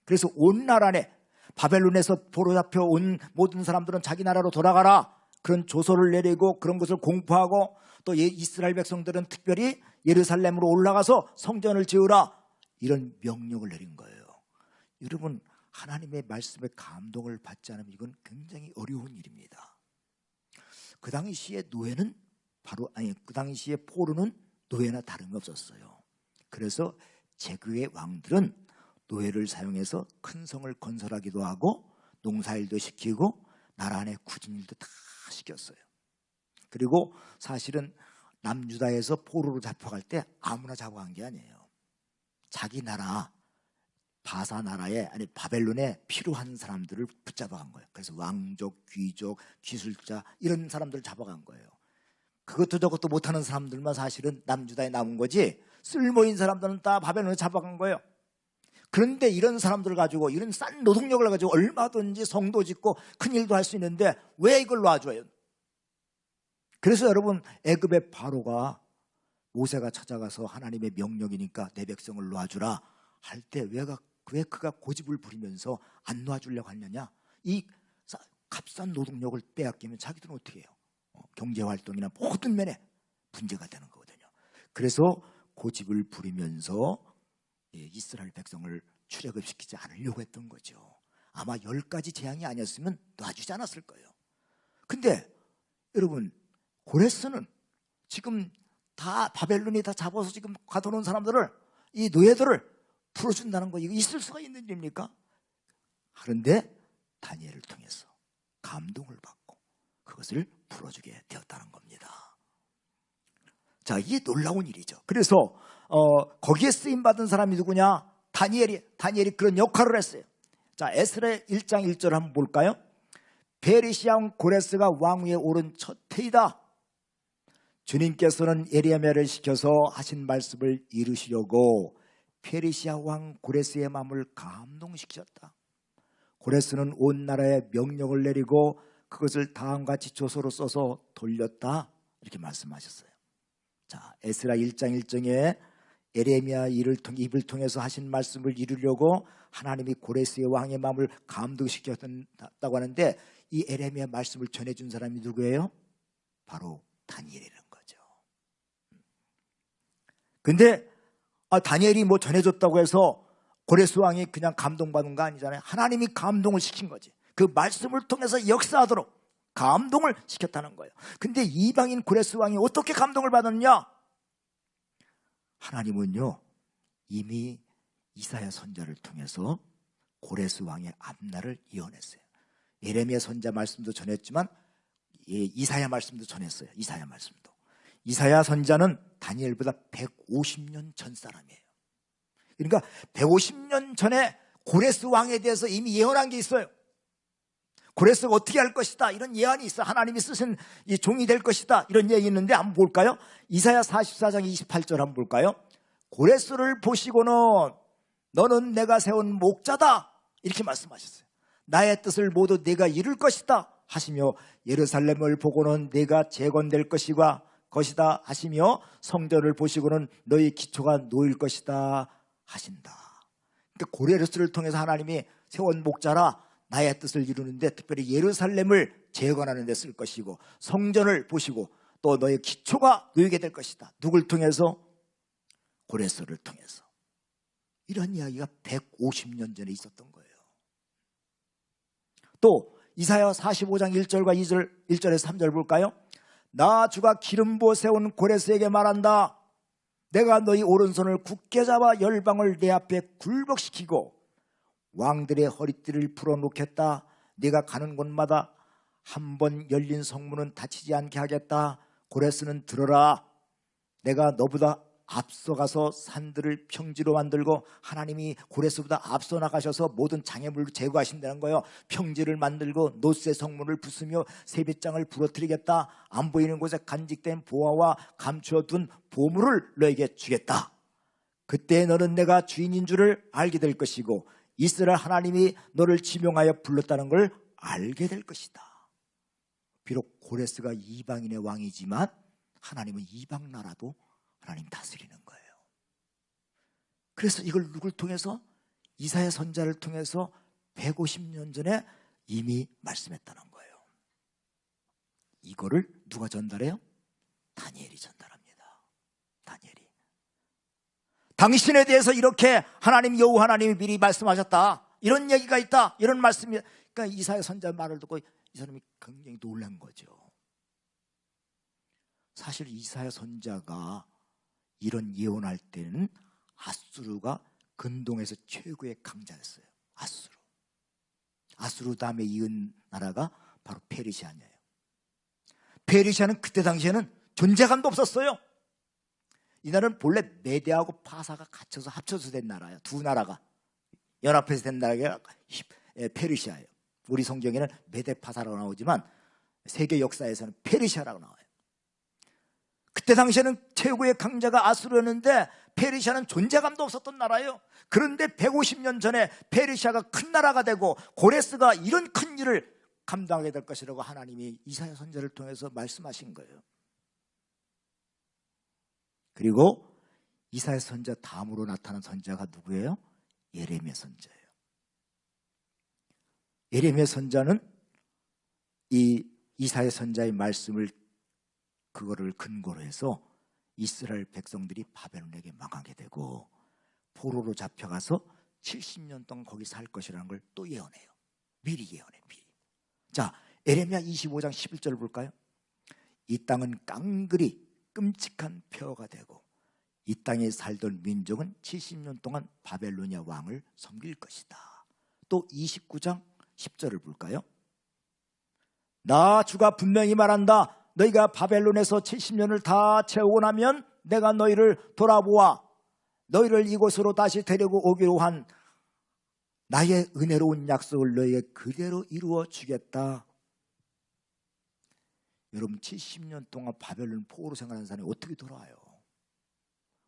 그래서 온 나라 내 바벨론에서 포로 잡혀온 모든 사람들은 자기 나라로 돌아가라. 그런 조서를 내리고 그런 것을 공포하고, 또 이스라엘 백성들은 특별히 예루살렘으로 올라가서 성전을 지으라. 이런 명령을 내린 거예요. 여러분, 하나님의 말씀에 감동을 받지 않으면 이건 굉장히 어려운 일입니다. 그 당시에 그 당시에 포로는 노예나 다름이 없었어요. 그래서 제국의 왕들은 노예를 사용해서 큰 성을 건설하기도 하고 농사일도 시키고 나라 안에 굳은 일도 다 시켰어요. 그리고 사실은 남유다에서 포로로 잡혀갈 때 아무나 잡아간 게 아니에요. 자기 나라 바사 나라에, 아니 바벨론에 필요한 사람들을 붙잡아간 거예요. 그래서 왕족, 귀족, 기술자 이런 사람들을 잡아간 거예요. 그것도 저것도 못하는 사람들만 사실은 남유다에 남은 거지, 쓸모있는 사람들은 다 바벨론에 잡아간 거예요. 그런데 이런 사람들을 가지고, 이런 싼 노동력을 가지고 얼마든지 성도 짓고 큰 일도 할 수 있는데 왜 이걸 놔줘요? 그래서 여러분 애굽의 바로가 모세가 찾아가서 하나님의 명령이니까 내 백성을 놔주라 할 때 왜 그가 고집을 부리면서 안 놔주려고 하느냐? 이 값싼 노동력을 빼앗기면 자기들은 어떻게 해요? 경제활동이나 모든 면에 문제가 되는 거거든요. 그래서 고집을 부리면서 이스라엘 백성을 출애굽시키지 않으려고 했던 거죠. 아마 10가지 재앙이 아니었으면 놔주지 않았을 거예요. 근데 여러분 고레스는 지금 다 바벨론이 다 잡아서 지금 가둬놓은 사람들을, 이 노예들을 풀어준다는 거, 이거 있을 수가 있는 일입니까? 그런데 다니엘을 통해서 감동을 받고 그것을 풀어주게 되었다는 겁니다. 자, 이게 놀라운 일이죠. 그래서 거기에 쓰임받은 사람이 누구냐? 다니엘이 그런 역할을 했어요. 자, 에스라 1장 1절 한번 볼까요? 베리시아 왕 고레스가 왕위에 오른 첫 해이다. 주님께서는 예레미야를 시켜서 하신 말씀을 이루시려고 페르시아 왕 고레스의 마음을 감동시키셨다. 고레스는 온 나라에 명령을 내리고 그것을 다음같이 조서로 써서 돌렸다. 이렇게 말씀하셨어요. 자, 에스라 1장 1절에 예레미야 입을 통해서 하신 말씀을 이루려고 하나님이 고레스의 왕의 마음을 감동시켰다고 하는데, 이 예레미야 말씀을 전해준 사람이 누구예요? 바로 다니엘이라는 거죠. 근데 다니엘이 뭐 전해줬다고 해서 고레스 왕이 그냥 감동받은 거 아니잖아요. 하나님이 감동을 시킨 거지. 그 말씀을 통해서 역사하도록 감동을 시켰다는 거예요. 근데 이방인 고레스 왕이 어떻게 감동을 받았냐? 하나님은요, 이미 이사야 선자를 통해서 고레스 왕의 앞날을 예언했어요. 예레미야 선자 말씀도 전했지만 이사야 말씀도 전했어요. 이사야 선자는 다니엘보다 150년 전 사람이에요. 그러니까 150년 전에 고레스 왕에 대해서 이미 예언한 게 있어요. 고레스가 어떻게 할 것이다, 이런 예언이 있어. 하나님이 쓰신 이 종이 될 것이다, 이런 얘기 있는데 한번 볼까요? 이사야 44장 28절 한번 볼까요? 고레스를 보시고는 너는 내가 세운 목자다, 이렇게 말씀하셨어요. 나의 뜻을 모두 내가 이룰 것이다 하시며, 예루살렘을 보고는 내가 재건될 것이다 하시며, 성전을 보시고는 너희 기초가 놓일 것이다 하신다. 그러니까 고레스를 통해서 하나님이 세운 목자라 나의 뜻을 이루는데, 특별히 예루살렘을 재건하는 데 쓸 것이고, 성전을 보시고 또 너의 기초가 놓이게 될 것이다. 누굴 통해서? 고레스를 통해서. 이런 이야기가 150년 전에 있었던 거예요. 또 이사야 45장 1절과 1절에서 3절 볼까요? 나 주가 기름 부어 세운 고레스에게 말한다. 내가 너희 오른손을 굳게 잡아 열방을 내 앞에 굴복시키고 왕들의 허리띠를 풀어놓겠다. 네가 가는 곳마다 한 번 열린 성문은 닫히지 않게 하겠다. 고레스는 들어라. 내가 너보다 앞서가서 산들을 평지로 만들고, 하나님이 고레스보다 앞서 나가셔서 모든 장애물을 제거하신다는 거예요. 평지를 만들고 노쇠 성문을 부수며 세뱃장을 부러뜨리겠다. 안 보이는 곳에 간직된 보화와 감추어둔 보물을 너에게 주겠다. 그때 너는 내가 주인인 줄을 알게 될 것이고 이스라엘 하나님이 너를 지명하여 불렀다는 걸 알게 될 것이다. 비록 고레스가 이방인의 왕이지만 하나님은 이방 나라도 하나님 다스리는 거예요. 그래서 이걸 누굴 통해서? 이사야 선자를 통해서 150년 전에 이미 말씀했다는 거예요. 이거를 누가 전달해요? 다니엘이 전달합니다. 다니엘이. 당신에 대해서 이렇게 하나님, 여호와 하나님이 미리 말씀하셨다, 이런 얘기가 있다, 이런 말씀이. 그러니까 이사야 선자 말을 듣고 이 사람이 굉장히 놀란 거죠. 사실 이사야 선자가 이런 예언할 때는 아수르가 근동에서 최고의 강자였어요. 아수르 다음에 이은 나라가 바로 페르시아예요. 페르시아는 그때 당시에는 존재감도 없었어요. 이 나라는 본래 메대하고 파사가 갇혀서 합쳐서 된 나라예요. 두 나라가 연합해서 된 나라가 페르시아예요. 우리 성경에는 메대 파사라고 나오지만 세계 역사에서는 페르시아라고 나와요. 그때 당시에는 최고의 강자가 아수르였는데 페르시아는 존재감도 없었던 나라예요. 그런데 150년 전에 페르시아가 큰 나라가 되고 고레스가 이런 큰 일을 감당하게 될 것이라고 하나님이 이사야 선지자를 통해서 말씀하신 거예요. 그리고 이사야 선지자 다음으로 나타난 선지자가 누구예요? 예레미야 선지자예요. 예레미야 선지자는 이 이사야 선지자의 말씀을 그거를 근거로 해서 이스라엘 백성들이 바벨론에게 망하게 되고 포로로 잡혀가서 70년 동안 거기 살 것이라는 걸 또 예언해요. 미리 예언해, 미리. 자, 예레미야 25장 11절을 볼까요? 이 땅은 깡그리 끔찍한 폐허가 되고 이 땅에 살던 민족은 70년 동안 바벨로니아 왕을 섬길 것이다. 또 29장 10절을 볼까요? 나 주가 분명히 말한다. 너희가 바벨론에서 70년을 다 채우고 나면 내가 너희를 돌아보아 너희를 이곳으로 다시 데리고 오기로 한 나의 은혜로운 약속을 너희에게 그대로 이루어 주겠다. 여러분 70년 동안 바벨론 포로로 생활하는 사람이 어떻게 돌아와요?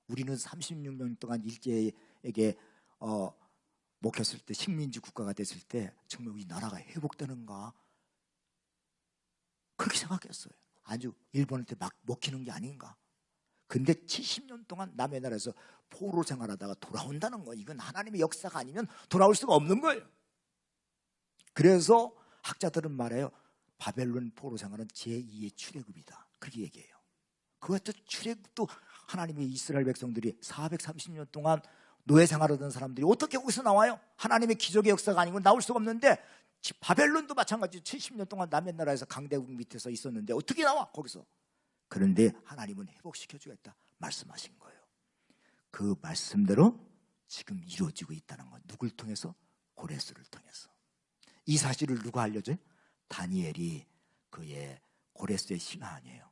우리는 36년 동안 일제에게 먹혔을 때 식민지 국가가 됐을 때 정말 우리 나라가 회복되는가? 그렇게 생각했어요. 아주 일본한테 막 먹히는 게 아닌가? 근데 70년 동안 남의 나라에서 포로 생활하다가 돌아온다는 거, 이건 하나님의 역사가 아니면 돌아올 수가 없는 거예요. 그래서 학자들은 말해요. 바벨론 포로 생활은 제2의 출애굽이다. 그렇게 얘기해요. 그것도 출애굽도 하나님의 이스라엘 백성들이 430년 동안 노예 생활하던 사람들이 어떻게 거기서 나와요? 하나님의 기적의 역사가 아니고 나올 수가 없는데 바벨론도 마찬가지로 70년 동안 남의 나라에서 강대국 밑에서 있었는데 어떻게 나와 거기서? 그런데 하나님은 회복시켜주겠다 말씀하신 거예요. 그 말씀대로 지금 이루어지고 있다는 건 누굴 통해서? 고레스를 통해서. 이 사실을 누가 알려줘요? 다니엘이 그의 고레스의 신하아니에요.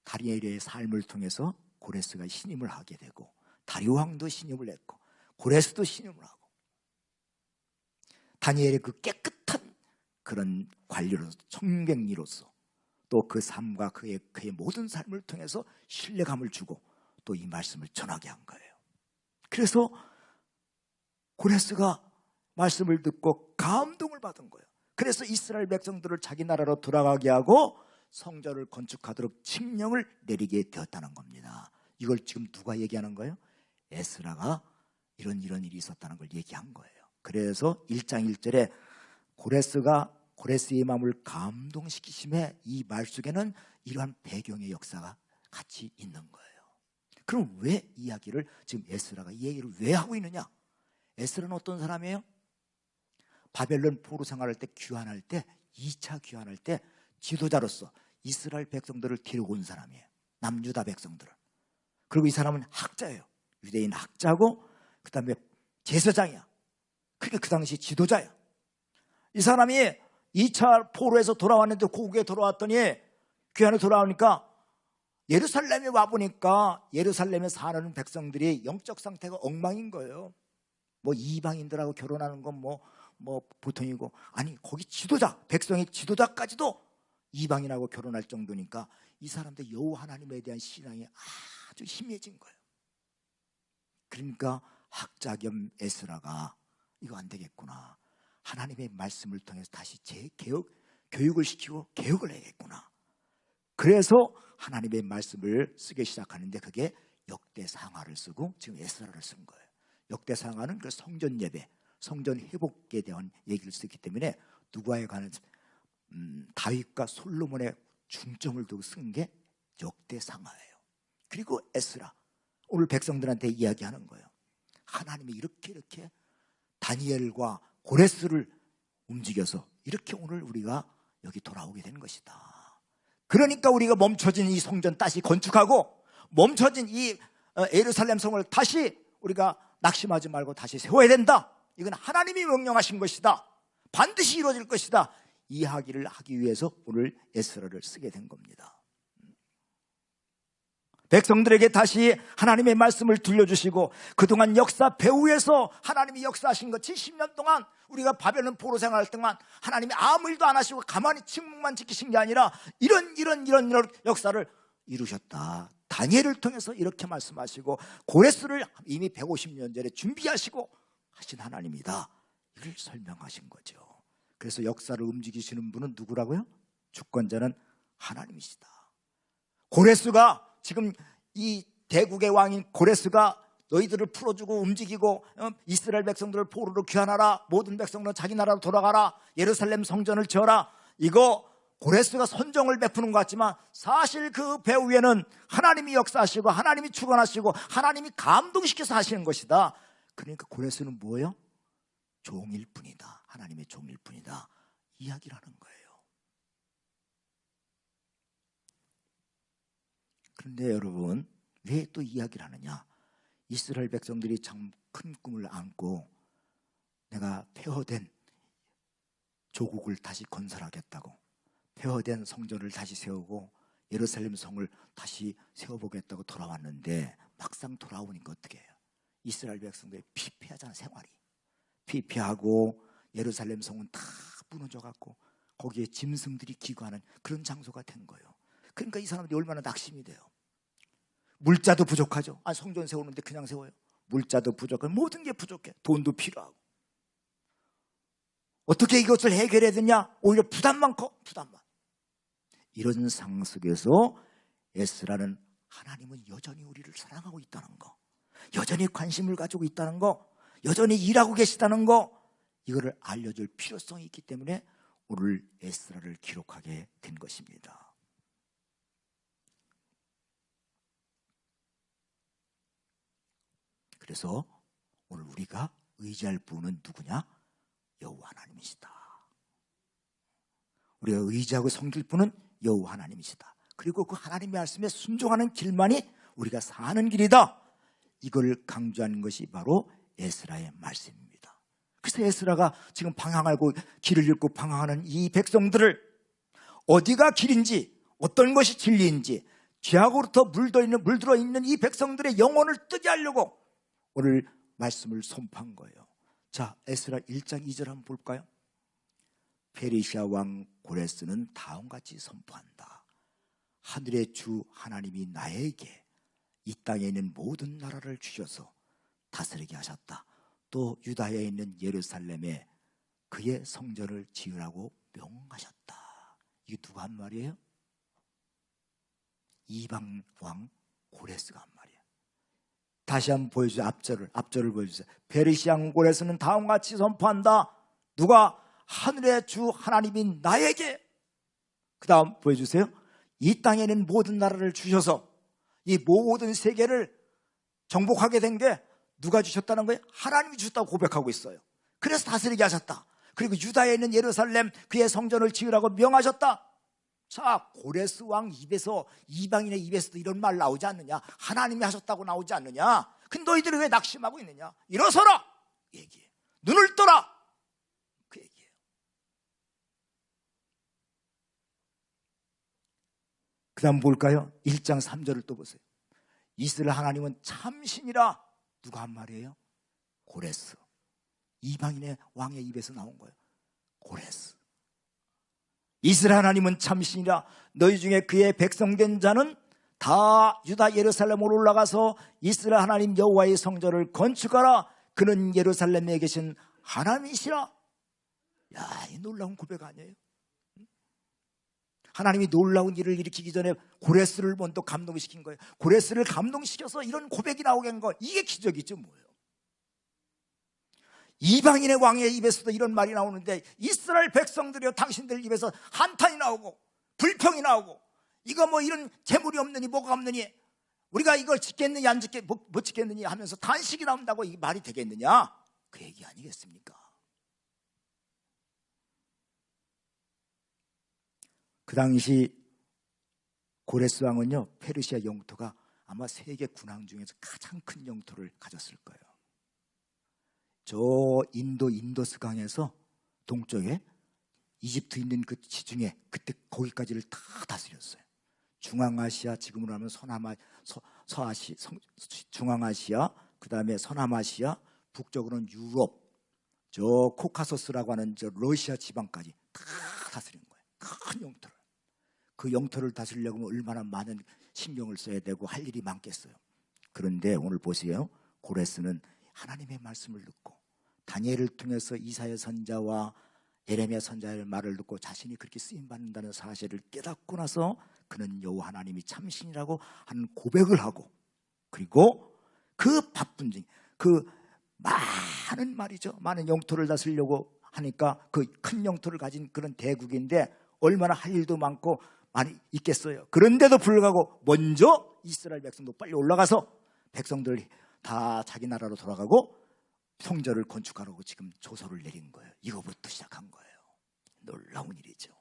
다니엘의 삶을 통해서 고레스가 신임을 하게 되고 다리오 왕도 신임을 했고 고레스도 신임을 하고 다니엘의 그 깨끗한 그런 관리로서 청백리로서 또 그 삶과 그의 모든 삶을 통해서 신뢰감을 주고 또 이 말씀을 전하게 한 거예요. 그래서 고레스가 말씀을 듣고 감동을 받은 거예요. 그래서 이스라엘 백성들을 자기 나라로 돌아가게 하고 성전을 건축하도록 칙령을 내리게 되었다는 겁니다. 이걸 지금 누가 얘기하는 거예요? 에스라가 이런 일이 있었다는 걸 얘기한 거예요. 그래서 1장 1절에 고레스의 마음을 감동시키심에 이 말 속에는 이러한 배경의 역사가 같이 있는 거예요. 그럼 왜 이야기를 지금 에스라가 이 얘기를 왜 하고 있느냐? 에스라는 어떤 사람이에요? 바벨론 포로 생활할 때 귀환할 때 2차 귀환할 때 지도자로서 이스라엘 백성들을 데리고 온 사람이에요. 남유다 백성들을. 그리고 이 사람은 학자예요. 유대인 학자고 그 다음에 제사장이야. 그게 그 당시 지도자야. 이 사람이 2차 포로에서 돌아왔는데 고국에 돌아왔더니 귀환에 돌아오니까 예루살렘에 와보니까 예루살렘에 사는 백성들이 영적 상태가 엉망인 거예요. 뭐 이방인들하고 결혼하는 건 뭐 보통이고, 아니 거기 지도자, 백성의 지도자까지도 이방인하고 결혼할 정도니까 이 사람들 여호와 하나님에 대한 신앙이 아주 희미해진 거예요. 그러니까 학자 겸 에스라가 이거 안 되겠구나, 하나님의 말씀을 통해서 다시 교육을 시키고 개혁을 해야겠구나. 그래서 하나님의 말씀을 쓰기 시작하는데 그게 역대상하를 쓰고 지금 에스라를 쓴 거예요. 역대상하는 그 성전 예배, 성전 회복에 대한 얘기를 쓰기 때문에 누구와에 관한 다윗과 솔로몬의 중점을 두고 쓴 게 역대상하예요. 그리고 에스라, 오늘 백성들한테 이야기하는 거예요. 하나님이 이렇게 다니엘과 고레스를 움직여서 이렇게 오늘 우리가 여기 돌아오게 된 것이다. 그러니까 우리가 멈춰진 이 성전 다시 건축하고 멈춰진 이 예루살렘 성을 다시 우리가 낙심하지 말고 다시 세워야 된다. 이건 하나님이 명령하신 것이다. 반드시 이루어질 것이다. 이 이야기를 하기 위해서 오늘 에스라를 쓰게 된 겁니다. 백성들에게 다시 하나님의 말씀을 들려주시고 그동안 역사 배후에서 하나님이 역사하신 것 70년 동안 우리가 바벨론 포로 생활할 동안 하나님이 아무 일도 안 하시고 가만히 침묵만 지키신 게 아니라 이런 역사를 이루셨다. 다니엘을 통해서 이렇게 말씀하시고 고레스를 이미 150년 전에 준비하시고 하신 하나님이다. 이걸 설명하신 거죠. 그래서 역사를 움직이시는 분은 누구라고요? 주권자는 하나님이시다. 고레스가 지금 이 대국의 왕인 고레스가 너희들을 풀어주고 움직이고 이스라엘 백성들을 포로로 귀환하라, 모든 백성들은 자기 나라로 돌아가라, 예루살렘 성전을 지어라, 이거 고레스가 선정을 베푸는 것 같지만 사실 그 배후에는 하나님이 역사하시고 하나님이 주관하시고 하나님이 감동시켜서 하시는 것이다. 그러니까 고레스는 뭐예요? 종일 뿐이다. 하나님의 종일 뿐이다. 이야기를 하는 거예요. 그런데 여러분, 왜 또 이야기를 하느냐? 이스라엘 백성들이 참 큰 꿈을 안고 내가 폐허된 조국을 다시 건설하겠다고, 폐허된 성전을 다시 세우고 예루살렘 성을 다시 세워보겠다고 돌아왔는데 막상 돌아오니까 어떻게 해요? 이스라엘 백성들이 피폐하잖아. 생활이 피폐하고 예루살렘 성은 다 무너져갖고 거기에 짐승들이 기거하는 그런 장소가 된 거예요. 그러니까 이 사람들이 얼마나 낙심이 돼요. 물자도 부족하죠. 성전 세우는데 그냥 세워요? 물자도 부족하고 모든 게 부족해. 돈도 필요하고. 어떻게 이것을 해결해야 되냐? 오히려 부담만 커. 부담만. 이런 상황 속에서 에스라는 하나님은 여전히 우리를 사랑하고 있다는 거, 여전히 관심을 가지고 있다는 거, 여전히 일하고 계시다는 거, 이거를 알려줄 필요성이 있기 때문에 오늘 에스라를 기록하게 된 것입니다. 그래서 오늘 우리가 의지할 분은 누구냐? 여호와 하나님이시다. 우리가 의지하고 섬길 분은 여호와 하나님이시다. 그리고 그 하나님의 말씀에 순종하는 길만이 우리가 사는 길이다. 이걸 강조하는 것이 바로 에스라의 말씀입니다. 그래서 에스라가 지금 방황하고 길을 잃고 방황하는 이 백성들을 어디가 길인지, 어떤 것이 진리인지, 죄악으로부터 물들어 있는 이 백성들의 영혼을 뜨게 하려고 오늘 말씀을 선포한 거예요. 자, 에스라 1장 2절 한번 볼까요? 페르시아 왕 고레스는 다음같이 선포한다. 하늘의 주 하나님이 나에게 이 땅에 있는 모든 나라를 주셔서 다스리게 하셨다. 또 유다에 있는 예루살렘에 그의 성전을 지으라고 명하셨다. 이게 누가 한 말이에요? 이방 왕 고레스가 한 말이에요. 다시 한번 보여주세요. 앞절을 보여주세요. 페르시아 왕 고레스는 다음과 같이 선포한다. 누가? 하늘의 주 하나님이 나에게. 그 다음 보여주세요. 이 땅에는 모든 나라를 주셔서 이 모든 세계를 정복하게 된 게 누가 주셨다는 거예요? 하나님이 주셨다고 고백하고 있어요. 그래서 다스리게 하셨다. 그리고 유다에 있는 예루살렘 그의 성전을 지으라고 명하셨다. 자, 고레스 왕 입에서, 이방인의 입에서도 이런 말 나오지 않느냐? 하나님이 하셨다고 나오지 않느냐? 근데 너희들이 왜 낙심하고 있느냐? 일어서라! 얘기해. 눈을 떠라! 그 얘기예요. 그 다음 볼까요? 1장 3절을 또 보세요. 이스라엘 하나님은 참신이라. 누가 한 말이에요? 고레스. 이방인의 왕의 입에서 나온 거예요. 고레스. 이스라엘 하나님은 참신이라. 너희 중에 그의 백성된 자는 다 유다 예루살렘으로 올라가서 이스라엘 하나님 여호와의 성전을 건축하라. 그는 예루살렘에 계신 하나님이시라. 야, 이 놀라운 고백 아니에요? 하나님이 놀라운 일을 일으키기 전에 고레스를 먼저 감동시킨 거예요. 고레스를 감동시켜서 이런 고백이 나오게 한 거, 이게 기적이죠 뭐예요. 이방인의 왕의 입에서도 이런 말이 나오는데 이스라엘 백성들이요, 당신들 입에서 한탄이 나오고 불평이 나오고 이거 뭐 이런 재물이 없느니 뭐가 없느니 우리가 이걸 짓겠느니 못 짓겠느니 하면서 단식이 나온다고 이게 말이 되겠느냐? 그 얘기 아니겠습니까? 그 당시 고레스 왕은요, 페르시아 영토가 아마 세계 군왕 중에서 가장 큰 영토를 가졌을 거예요. 저 인도스 강에서 동쪽에 이집트 있는 그 지중해, 그때 거기까지를 다 다스렸어요. 중앙아시아, 지금으로 하면 중앙아시아, 그 다음에 서남아시아, 북쪽으로는 유럽, 저 코카소스라고 하는 저 러시아 지방까지 다 다스린 거예요. 큰 영토를. 그 영토를 다스리려고 하면 얼마나 많은 신경을 써야 되고 할 일이 많겠어요. 그런데 오늘 보세요. 고레스는 하나님의 말씀을 듣고 다니엘을 통해서 이사야 선자와 예레미야 선지자의 말을 듣고 자신이 그렇게 쓰임받는다는 사실을 깨닫고 나서 그는 여호와 하나님이 참신이라고 하는 고백을 하고, 그리고 그 바쁜 중 그 많은 말이죠, 많은 영토를 다스리려고 하니까 그 큰 영토를 가진 그런 대국인데 얼마나 할 일도 많고 많이 있겠어요. 그런데도 불구하고 먼저 이스라엘 백성도 빨리 올라가서 백성들 다 자기 나라로 돌아가고 성전을 건축하라고 지금 조서를 내린 거예요. 이거부터 시작한 거예요. 놀라운 일이죠.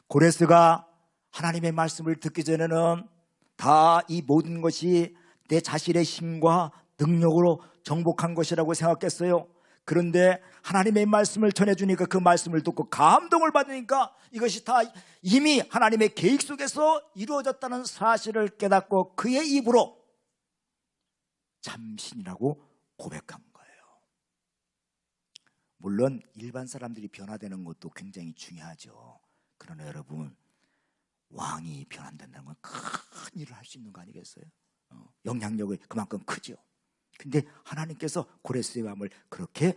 고레스가 하나님의 말씀을 듣기 전에는 다 이 모든 것이 내 자신의 힘과 능력으로 정복한 것이라고 생각했어요. 그런데 하나님의 말씀을 전해주니까 그 말씀을 듣고 감동을 받으니까 이것이 다 이미 하나님의 계획 속에서 이루어졌다는 사실을 깨닫고 그의 입으로 참신이라고 고백한 거예요. 물론 일반 사람들이 변화되는 것도 굉장히 중요하죠. 그러나 여러분, 왕이 변화된다는 건 큰 일을 할 수 있는 거 아니겠어요? 영향력이 그만큼 크죠. 근데 하나님께서 고레스의 마음을 그렇게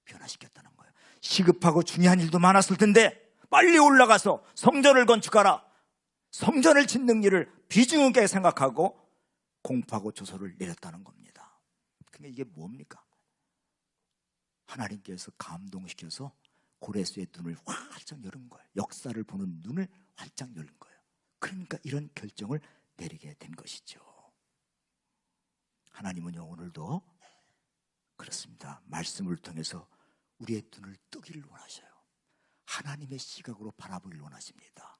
변화시켰다는 거예요. 시급하고 중요한 일도 많았을 텐데 빨리 올라가서 성전을 건축하라, 성전을 짓는 일을 비중 있게 생각하고 공포하고 조서를 내렸다는 겁니다. 그러니까 이게 뭡니까? 하나님께서 감동시켜서 고레스의 눈을 활짝 열은 거예요. 역사를 보는 눈을 활짝 열은 거예요. 그러니까 이런 결정을 내리게 된 것이죠. 하나님은요, 오늘도 그렇습니다. 말씀을 통해서 우리의 눈을 뜨기를 원하셔요. 하나님의 시각으로 바라보기를 원하십니다.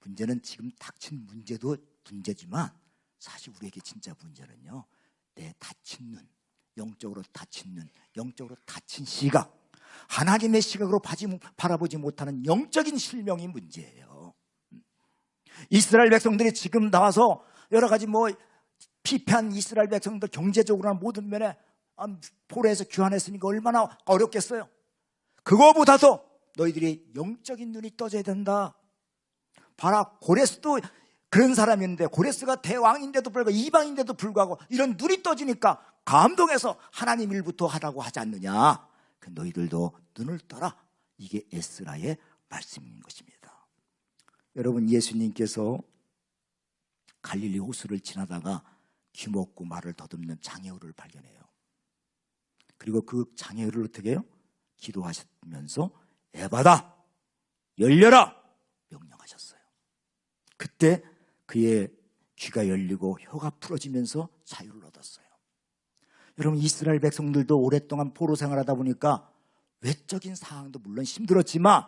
문제는 지금 닥친 문제도 문제지만 사실 우리에게 진짜 문제는요, 내 닫힌 눈, 영적으로 닫힌 눈, 영적으로 닫힌 시각, 하나님의 시각으로 바라보지 못하는 영적인 실명이 문제예요. 이스라엘 백성들이 지금 나와서 여러 가지 피폐한 이스라엘 백성들 경제적으로나 모든 면에 포로에서 귀환했으니까 얼마나 어렵겠어요. 그거보다도 너희들이 영적인 눈이 떠져야 된다. 봐라, 고레스도 그런 사람인데, 고레스가 대왕인데도 불구하고 이방인데도 불구하고 이런 눈이 떠지니까 감동해서 하나님 일부터 하라고 하지 않느냐. 너희들도 눈을 떠라. 이게 에스라의 말씀인 것입니다. 여러분, 예수님께서 갈릴리 호수를 지나다가 귀먹고 말을 더듬는 장애우를 발견해요. 그리고 그 장애우를 어떻게 해요? 기도하시면서 에바다, 열려라 명령하셨어요. 그때 그의 귀가 열리고 혀가 풀어지면서 자유를 얻었어요. 여러분, 이스라엘 백성들도 오랫동안 포로 생활하다 보니까 외적인 상황도 물론 힘들었지만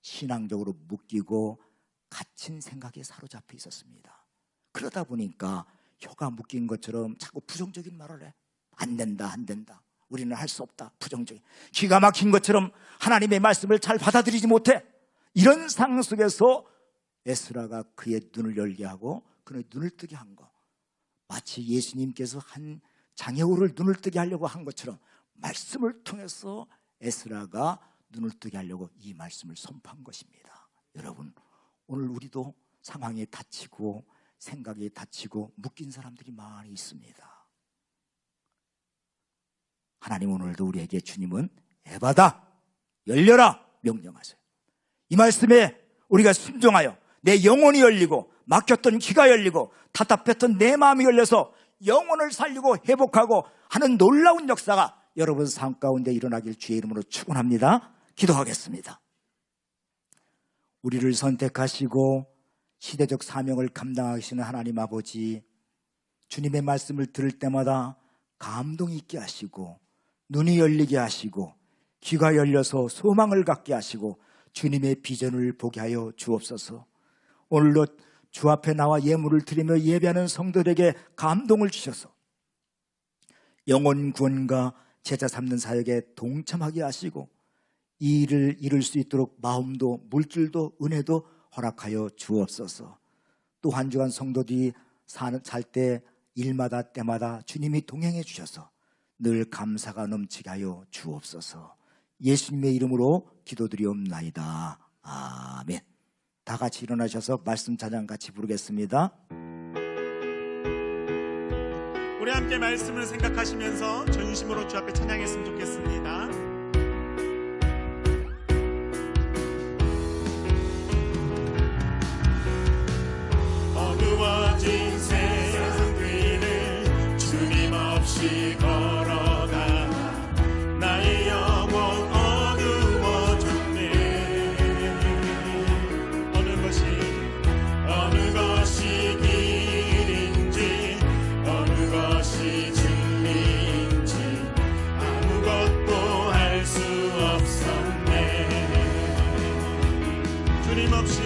신앙적으로 묶이고 갇힌 생각에 사로잡혀 있었습니다. 그러다 보니까 혀가 묶인 것처럼 자꾸 부정적인 말을 해. 안 된다, 안 된다. 우리는 할 수 없다. 부정적인. 기가 막힌 것처럼 하나님의 말씀을 잘 받아들이지 못해. 이런 상황 속에서 에스라가 그의 눈을 열게 하고 그의 눈을 뜨게 한 거. 마치 예수님께서 한 장애우를 눈을 뜨게 하려고 한 것처럼 말씀을 통해서 에스라가 눈을 뜨게 하려고 이 말씀을 선포한 것입니다. 여러분, 오늘 우리도 상황에 닫히고 생각에 닫히고 묶인 사람들이 많이 있습니다. 하나님 오늘도 우리에게 주님은 에바다, 열려라 명령하세요. 이 말씀에 우리가 순종하여 내 영혼이 열리고 막혔던 귀가 열리고 답답했던 내 마음이 열려서 영혼을 살리고 회복하고 하는 놀라운 역사가 여러분 삶 가운데 일어나길 주의 이름으로 축원합니다. 기도하겠습니다. 우리를 선택하시고 시대적 사명을 감당하시는 하나님 아버지, 주님의 말씀을 들을 때마다 감동이 있게 하시고 눈이 열리게 하시고 귀가 열려서 소망을 갖게 하시고 주님의 비전을 보게 하여 주옵소서. 오늘도 주 앞에 나와 예물을 드리며 예배하는 성도들에게 감동을 주셔서 영혼 구원과 제자 삼는 사역에 동참하게 하시고 이 일을 이룰 수 있도록 마음도 물질도 은혜도 허락하여 주옵소서. 또 한 주간 성도들이 살 때 일마다 때마다 주님이 동행해 주셔서 늘 감사가 넘치게 하여 주옵소서. 예수님의 이름으로 기도드리옵나이다. 아멘. 다 같이 일어나셔서 말씀 찬양 같이 부르겠습니다. 우리 함께 말씀을 생각하시면서 전심으로 주 앞에 찬양했으면 좋겠습니다. 없이 걸어가다 나의 영혼 어두워졌네. 어느 것이 길인지 어느 것이 진리인지 아무것도 알 수 없었네. 주님 없이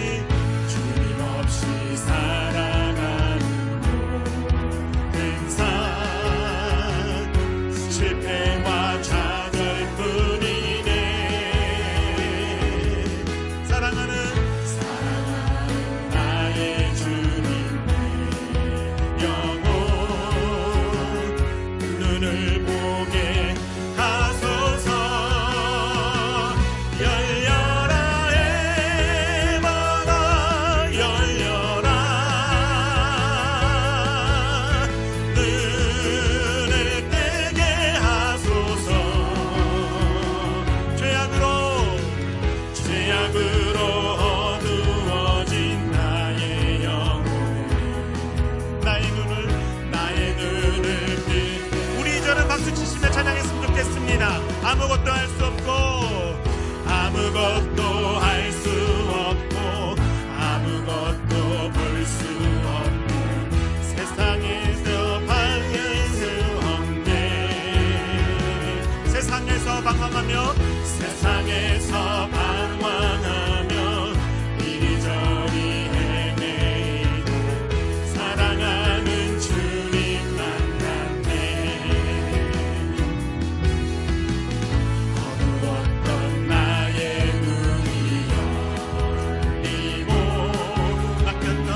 살아가는 모든 삶 실패와 좌절뿐이네. 사랑하는 나의 주님 내 영혼 눈을 보게 하소서. 열려라 해마다 열려라. 눈을 뜨게 하소서. 죄악으로 어두워진 나의 영혼에 나의 눈을 뜨. 우리 저는 박수 치시며 찬양했으면 좋겠습니다. 아무것도 할 수 없고 아무것도 할 수 없고 아무것도 볼 수 없는 세상에서 방황할 수 없네. 세상에서 방황하며 이리저리 헤매이고 사랑하는 주님 만났네. 어두웠던 나의 눈이 열리고 막혔던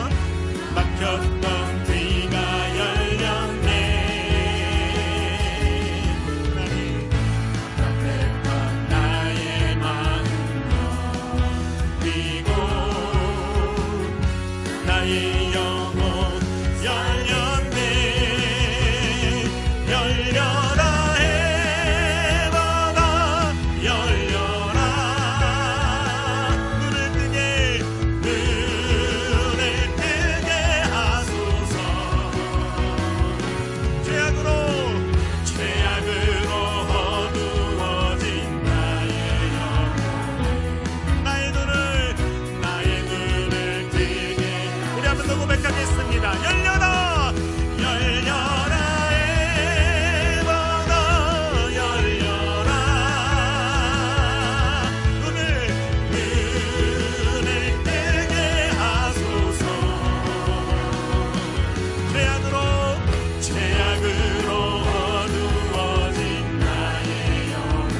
귀가 열렸네. 답답했던 나의 마음 열리고 나의 영혼 열렸네. 열려라 해마다 열려라. 눈을 뜨게 하소서. 죄악으로 어두워진 나의 영혼 나의 눈을 뜨게. 우리 한번 더 고백하겠습니다. 열려라 해마다 열려라. 눈을 뜨게 하소서. 죄악으로 어두워진 나의 영혼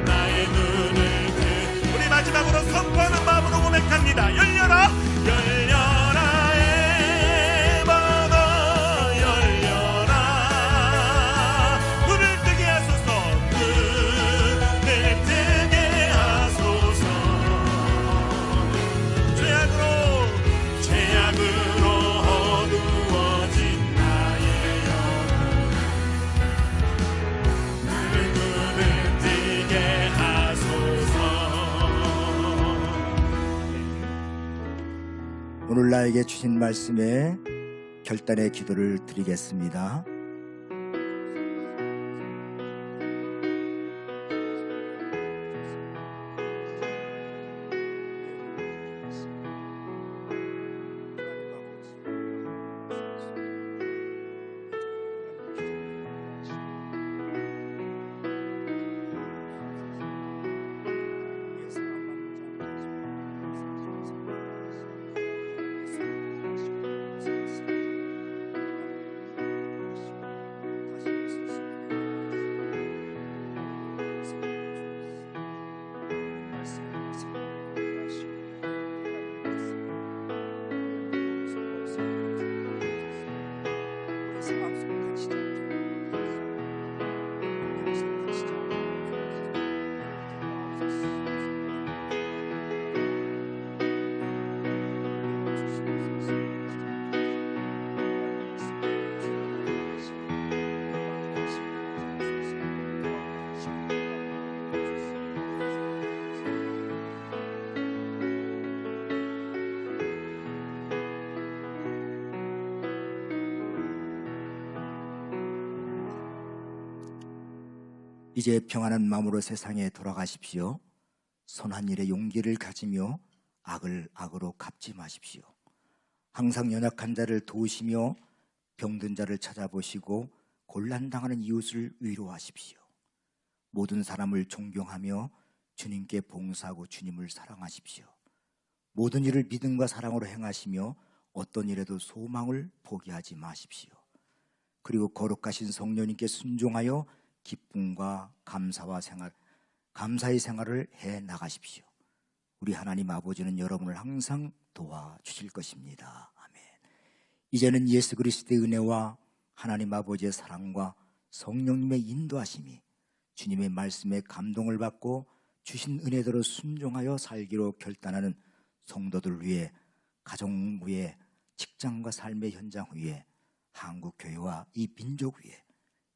나의 눈을 우리 마지막으로 선포하는 마음으로 고백합니다. 열려라 해마다 열려라. 눈을 뜨게 하소서. 눈을 뜨게 하소서. 죄악으로 어두워진 나의 영혼 눈을 뜨게 하소서. 오늘 나에게 주신 말씀에 결단의 기도를 드리겠습니다. 이제 평안한 마음으로 세상에 돌아가십시오. 선한 일에 용기를 가지며 악을 악으로 갚지 마십시오. 항상 연약한 자를 도우시며 병든 자를 찾아보시고 곤란당하는 이웃을 위로하십시오. 모든 사람을 존경하며 주님께 봉사하고 주님을 사랑하십시오. 모든 일을 믿음과 사랑으로 행하시며 어떤 일에도 소망을 포기하지 마십시오. 그리고 거룩하신 성령님께 순종하여 기쁨과 감사의 생활을 해 나가십시오. 우리 하나님 아버지는 여러분을 항상 도와주실 것입니다. 아멘. 이제는 예수 그리스도의 은혜와 하나님 아버지의 사랑과 성령님의 인도하심이 주님의 말씀에 감동을 받고 주신 은혜대로 순종하여 살기로 결단하는 성도들 위해, 가정 위에, 직장과 삶의 현장 위에, 한국교회와 이 민족 위에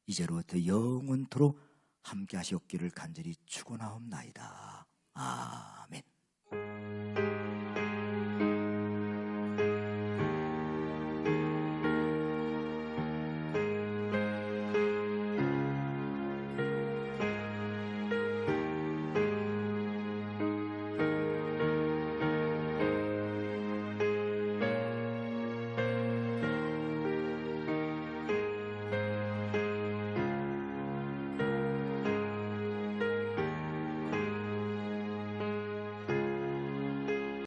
이제로부터 영원토록 함께 하시옵기를 간절히 축원하옵나이다. 아멘.